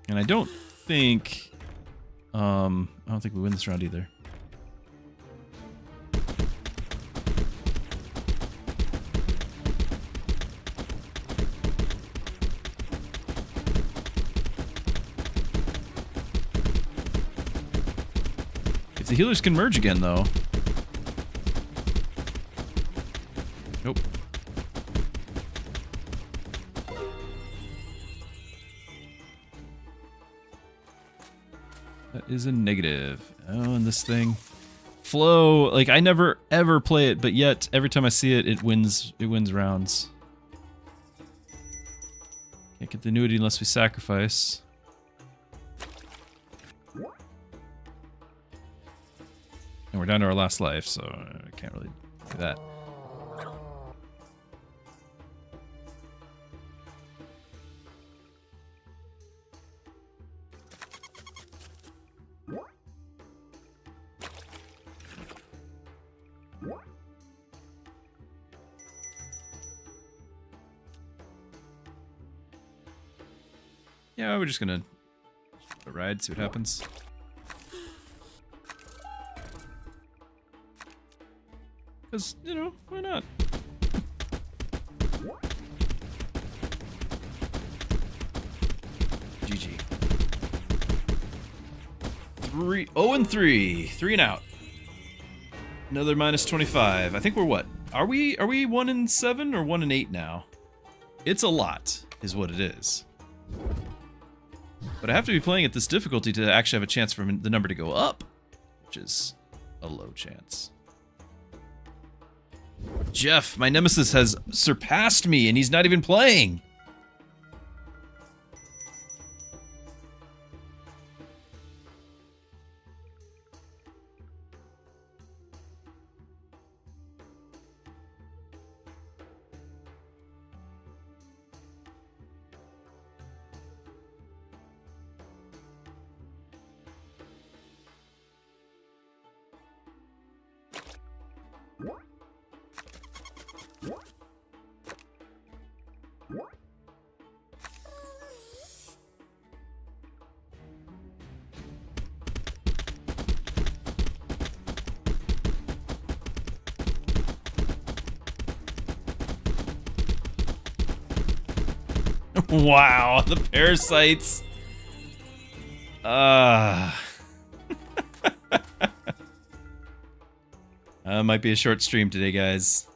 And I don't think we win this round either. If the healers can merge again, though. Nope. That is a negative. Oh, and this thing. Flow, like I never ever play it, but yet every time I see it, it wins rounds. Can't get the annuity unless we sacrifice. And we're down to our last life, so I can't really do that. Yeah, we're just gonna ride, see what happens. Because, you know, why not? GG. 0-3. 3 and out. Another minus 25. I think we're what? Are we 1-7 or 1-8 now? It's a lot, is what it is. But I have to be playing at this difficulty to actually have a chance for the number to go up, which is a low chance. Jeff, my nemesis has surpassed me and he's not even playing. Wow, the parasites. Might be a short stream today, guys.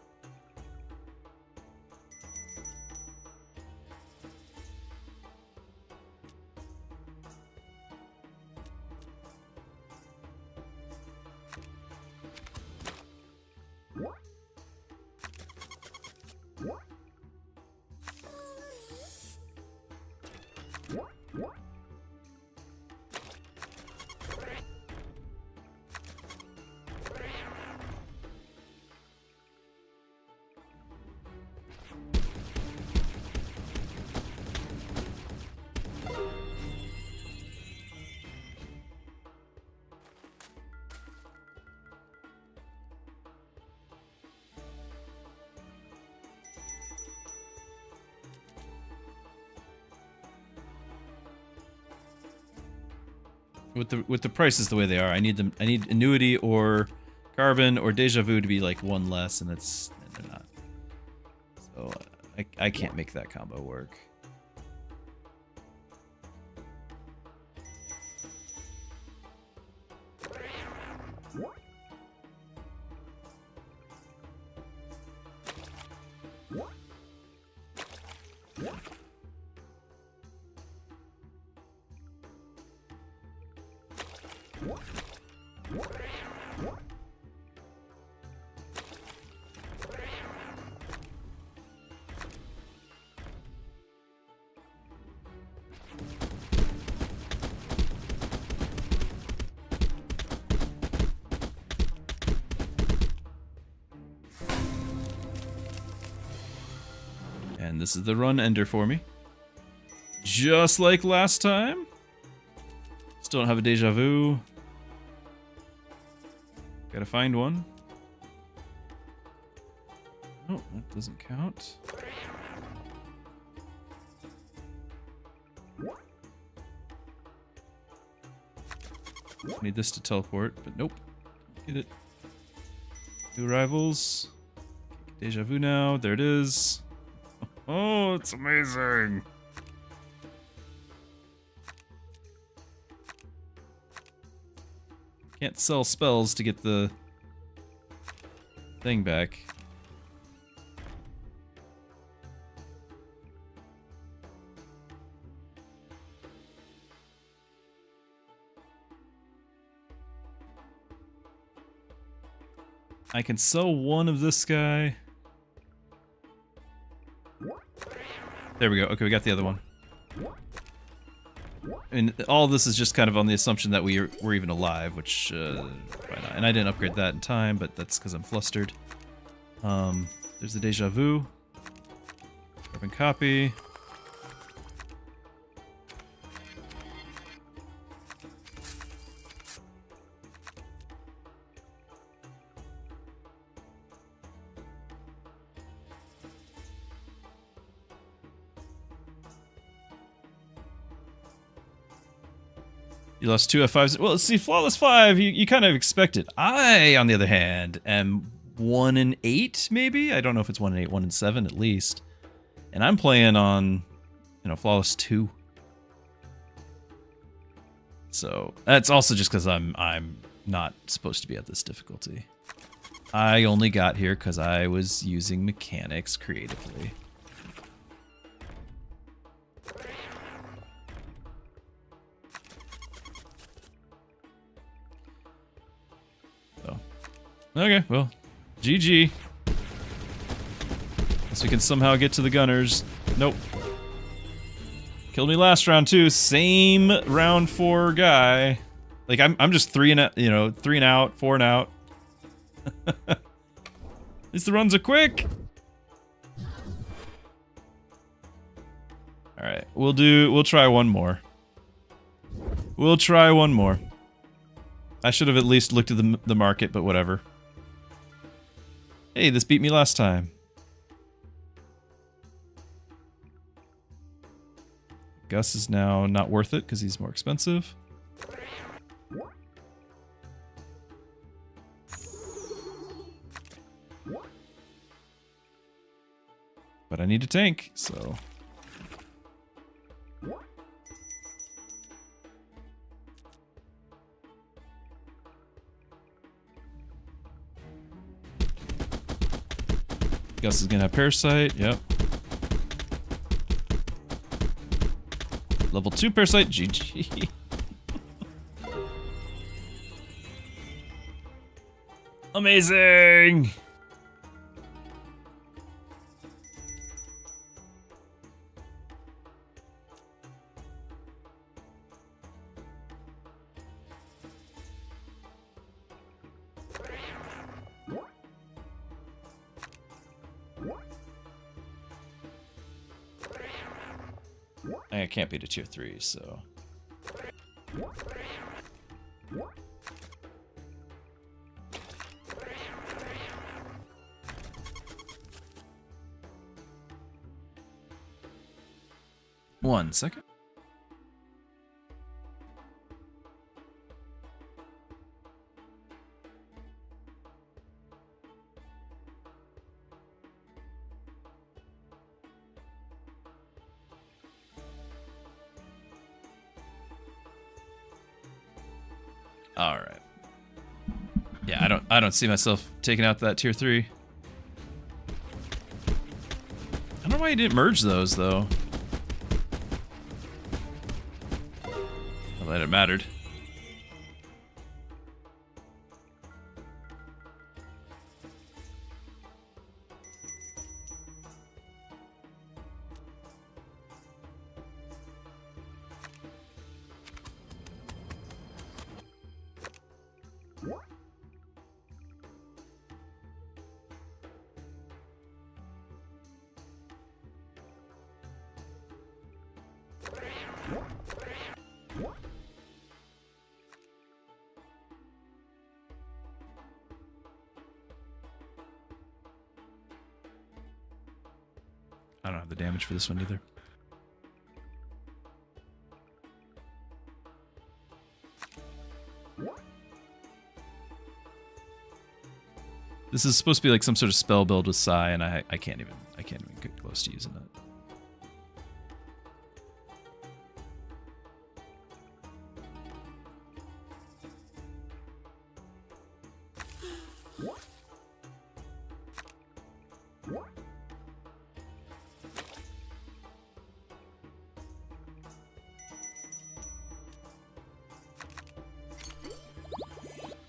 With the prices the way they are, I need them. I need annuity or carbon or deja vu to be like one less, and they're not. So I can't make that combo work. And this is the run ender for me. Just like last time. Still don't have a deja vu. Gotta find one. Oh, that doesn't count. Need this to teleport, but nope. Get it. New rivals. Deja vu now. There it is. Oh, it's amazing. Can't sell spells to get the thing back. I can sell one of this guy. There we go. Okay, we got the other one. I mean, all this is just kind of on the assumption that we're even alive, which, why not? And I didn't upgrade that in time, but that's because I'm flustered. There's the deja vu. Carbon copy. You lost 2 F5s. Well, let's see, Flawless 5, you kind of expect it. I, on the other hand, am 1 in 8, maybe? I don't know if it's 1 in 8, 1 in 7 at least. And I'm playing on, you know, Flawless 2. So, that's also just because I'm not supposed to be at this difficulty. I only got here because I was using mechanics creatively. Okay, well, GG. Unless we can somehow get to the gunners. Nope. Killed me last round too. Same round 4 guy. Like I'm just 3 and out, you know, 3 and out, 4 and out. At least the runs are quick. All right, we'll try one more. We'll try one more. I should have at least looked at the market, but whatever. Hey, this beat me last time. Gus is now not worth it because he's more expensive. But I need a tank, so... Gus is gonna have Parasite, yep. Level 2 Parasite, GG. Amazing! I can't beat a tier 3, so... One second. All right. Yeah, I don't see myself taking out that tier 3. I don't know why you didn't merge those though. Not that it mattered. I don't have the damage for this one either. This is supposed to be like some sort of spell build with Psy, and I can't even get close to using it.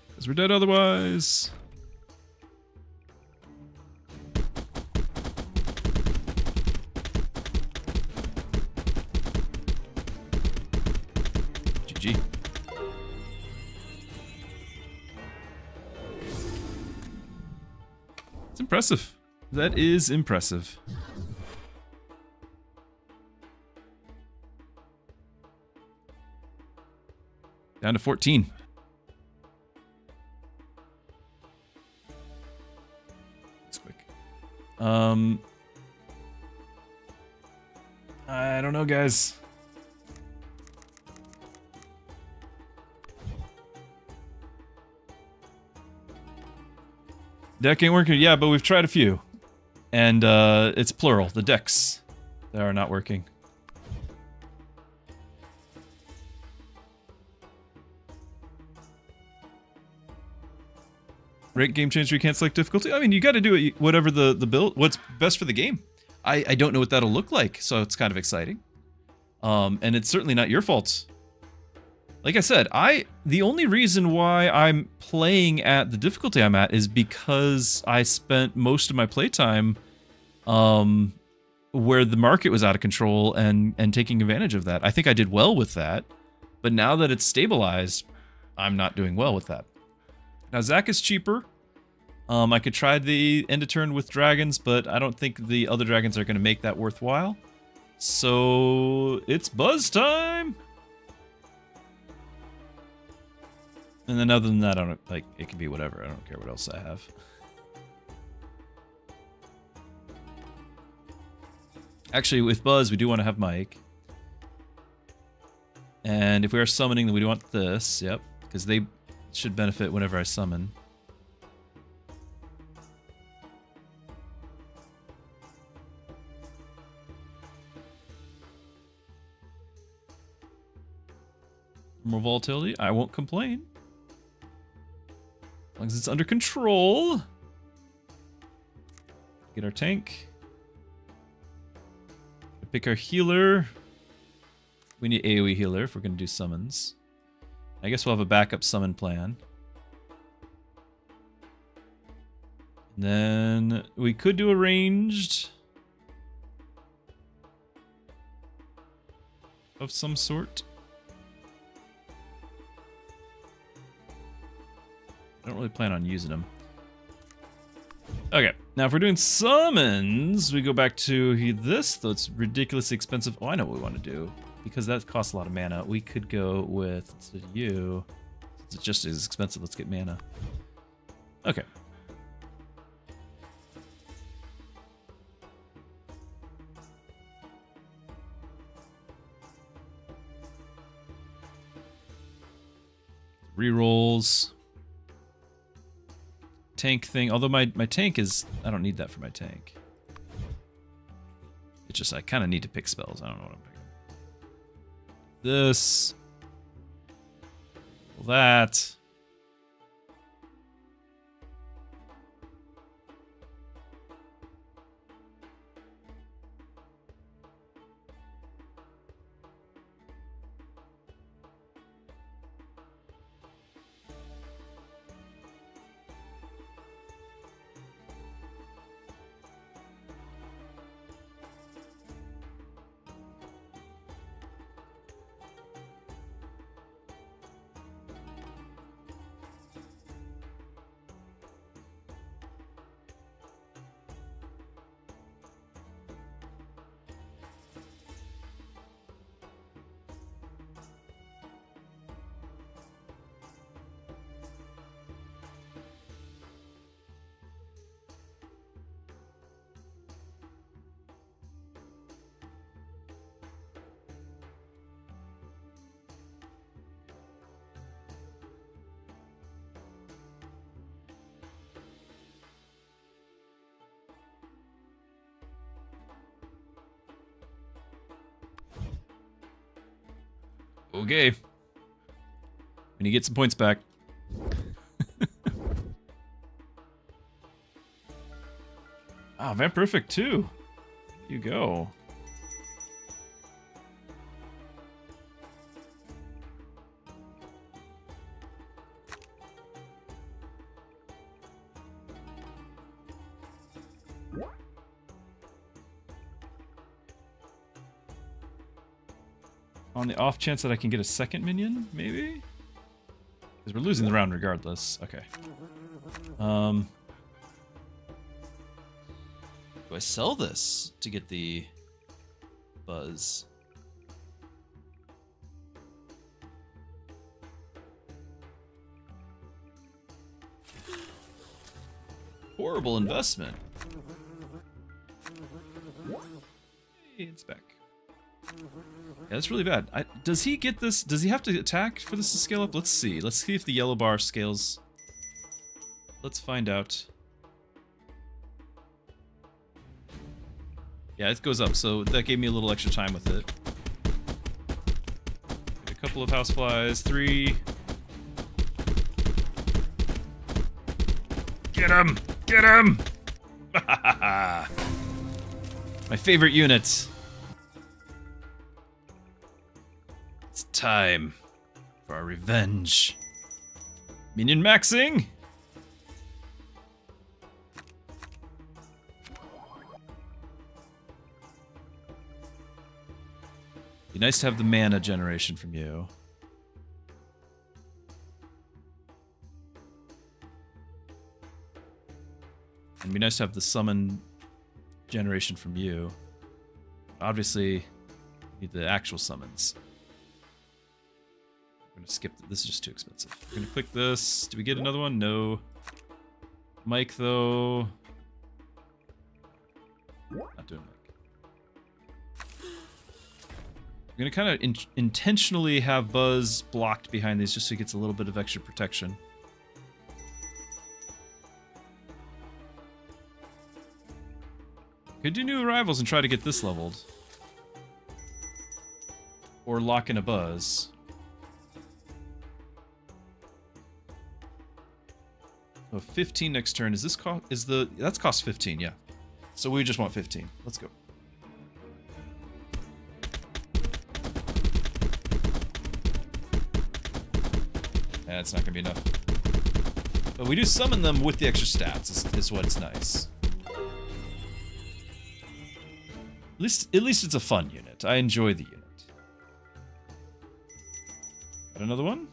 Because we're dead otherwise. GG. It's impressive. That is impressive. Down to 14. That's quick. I don't know, guys. Deck ain't working. Yeah, but we've tried a few. And it's plural. The decks, they are not working. Rank game changer, you can't select difficulty. I mean, you got to do it whatever the build, what's best for the game. I don't know what that'll look like, so it's kind of exciting. And it's certainly not your fault. Like I said, the only reason why I'm playing at the difficulty I'm at is because I spent most of my playtime where the market was out of control and taking advantage of that. I think I did well with that, but now that it's stabilized, I'm not doing well with that. Now, Zach is cheaper. I could try the end of turn with dragons, but I don't think the other dragons are going to make that worthwhile. So, it's buzz time! And then other than that, I don't, like, it can be whatever. I don't care what else I have. Actually, with Buzz, we do want to have Mike. And if we are summoning, then we do want this. Yep, because they should benefit whenever I summon. More volatility. I won't complain. As long as it's under control. Get our tank. Pick our healer. We need AoE healer if we're going to do summons. I guess we'll have a backup summon plan. And then we could do a ranged of some sort. I don't really plan on using them. Okay, now if we're doing summons, we go back to this, though it's ridiculously expensive. Oh, I know what we want to do. Because that costs a lot of mana, we could go with you. Since it's just as expensive, let's get mana. Okay. Rerolls. Tank thing, although my tank is, I don't need that for my tank. It's just, I kind of need to pick spells. I don't know what I'm picking. This. That. Okay. We need to get some points back. Ah, Vampirific too. Here you go. On the off chance that I can get a second minion, maybe? Because we're losing the round regardless. Okay. Do I sell this to get the buzz? Horrible investment. Hey, it's back. Yeah, that's really bad. Does he get this? Does he have to attack for this to scale up? Let's see. Let's see if the yellow bar scales. Let's find out. Yeah, it goes up, so that gave me a little extra time with it. Get a couple of houseflies. 3. Get him! Get him! My favorite unit. It's time for our revenge. Minion maxing! Be nice to have the mana generation from you. And be nice to have the summon generation from you. Obviously, need the actual summons. I'm gonna skip. This is just too expensive. We're gonna click this. Do we get another one? No. Mike, though. Not doing Mike. I'm gonna kind of intentionally have Buzz blocked behind these just so he gets a little bit of extra protection. Could do new arrivals and try to get this leveled. Or lock in a Buzz. Oh, 15 next turn. Is this cost? That's cost 15? Yeah. So we just want 15. Let's go. That's not gonna be enough. But we do summon them with the extra stats. Is what's nice. At least it's a fun unit. I enjoy the unit. Got another one?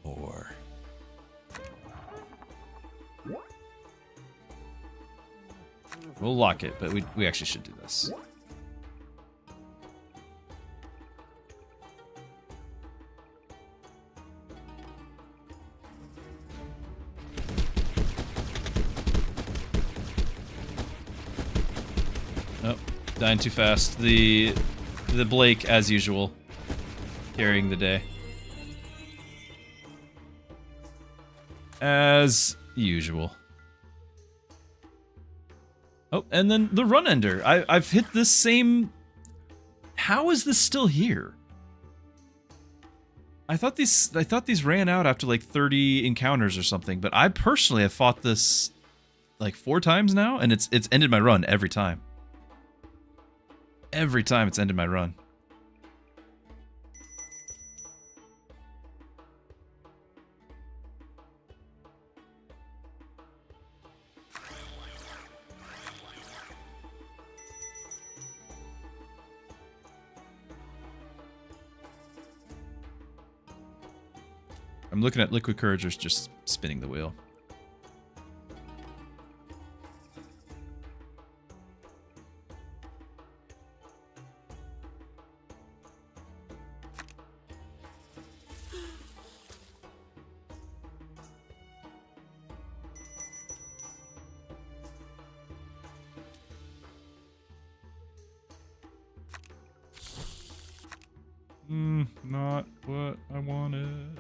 More. We'll lock it, but we actually should do this. Oh, dying too fast. The Blake, as usual, carrying the day. As usual. Oh, and then the run ender. I've hit this same... How is this still here? I thought these ran out after like 30 encounters or something, but I personally have fought this like 4 times now, and it's ended my run every time. Every time it's ended my run. I'm looking at Liquid Couragers just spinning the wheel. Not what I wanted.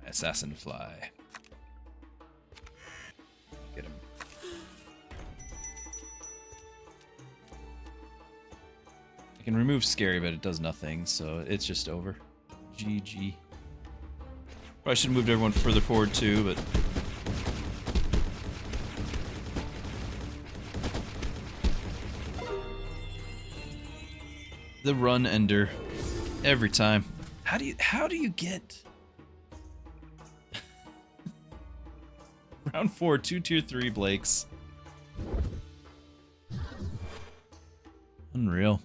Assassin fly. Get him. I can remove scary, but it does nothing, so it's just over. GG. Probably should have moved everyone further forward too, but the run ender every time. How do you get round 4, 2 tier 3 Blakes? Unreal.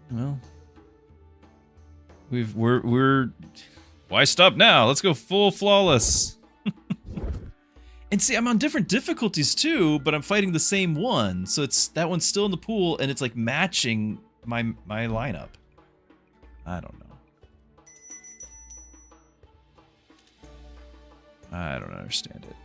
Well, we're why stop now? Let's go full flawless. And see, I'm on different difficulties too, but I'm fighting the same one. So it's that one's still in the pool and it's like matching my lineup. I don't know. I don't understand it.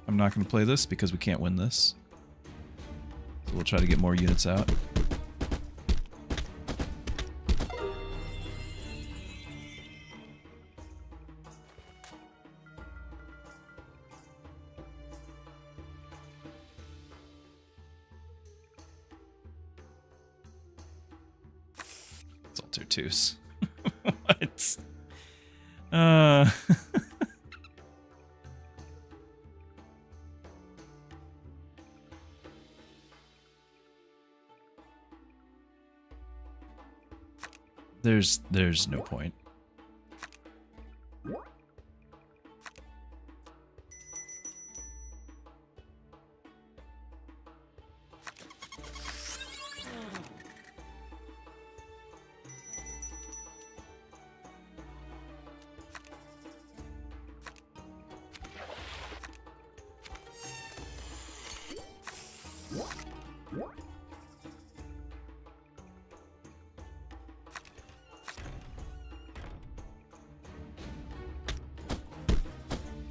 I'm not going to play this because we can't win this. So we'll try to get more units out. It's all Tues. What? There's no point.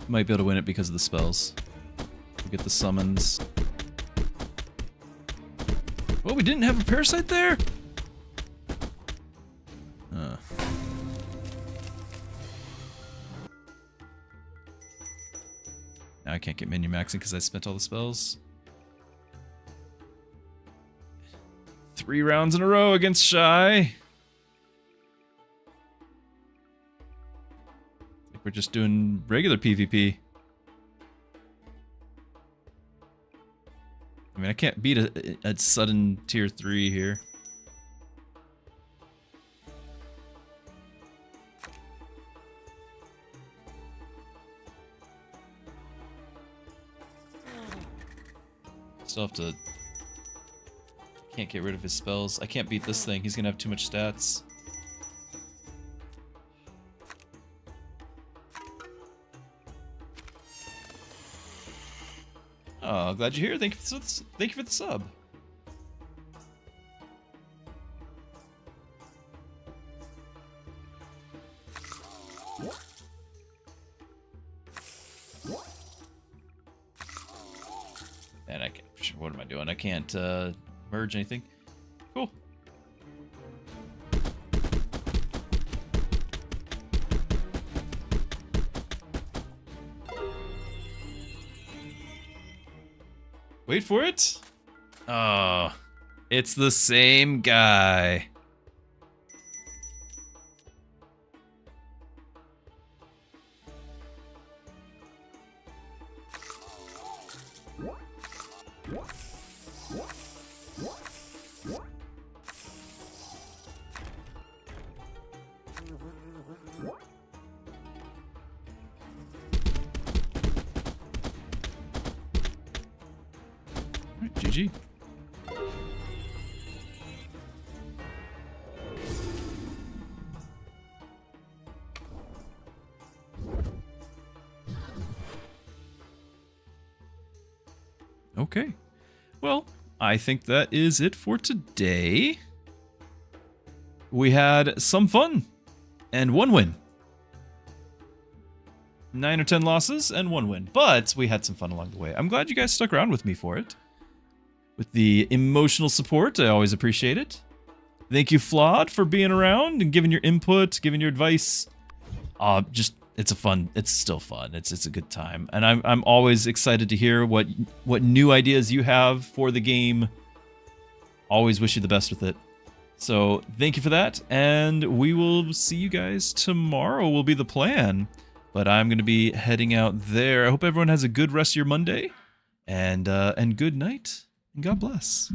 Might be able to win it because of the spells. We'll get the summons. Well, we didn't have a parasite there? Now I can't get minion maxing because I spent all the spells. 3 rounds in a row against Shy. We're just doing regular PvP. I mean, I can't beat a sudden tier 3 here. Still have to... Can't get rid of his spells. I can't beat this thing. He's gonna have too much stats. Oh, glad you're here. Thank you for the sub. And I can. What am I doing? I can't merge anything. Cool. Wait for it. Oh, it's the same guy. GG. Okay. Well, I think that is it for today. We had some fun and 1 win. 9 or 10 losses and 1 win. But we had some fun along the way. I'm glad you guys stuck around with me for it. With the emotional support, I always appreciate it. Thank you, Flawed, for being around and giving your input, giving your advice. It's still fun. It's a good time. And I'm always excited to hear what new ideas you have for the game. Always wish you the best with it. So thank you for that, and we will see you guys tomorrow will be the plan. But I'm going to be heading out there. I hope everyone has a good rest of your Monday, and good night, and God bless.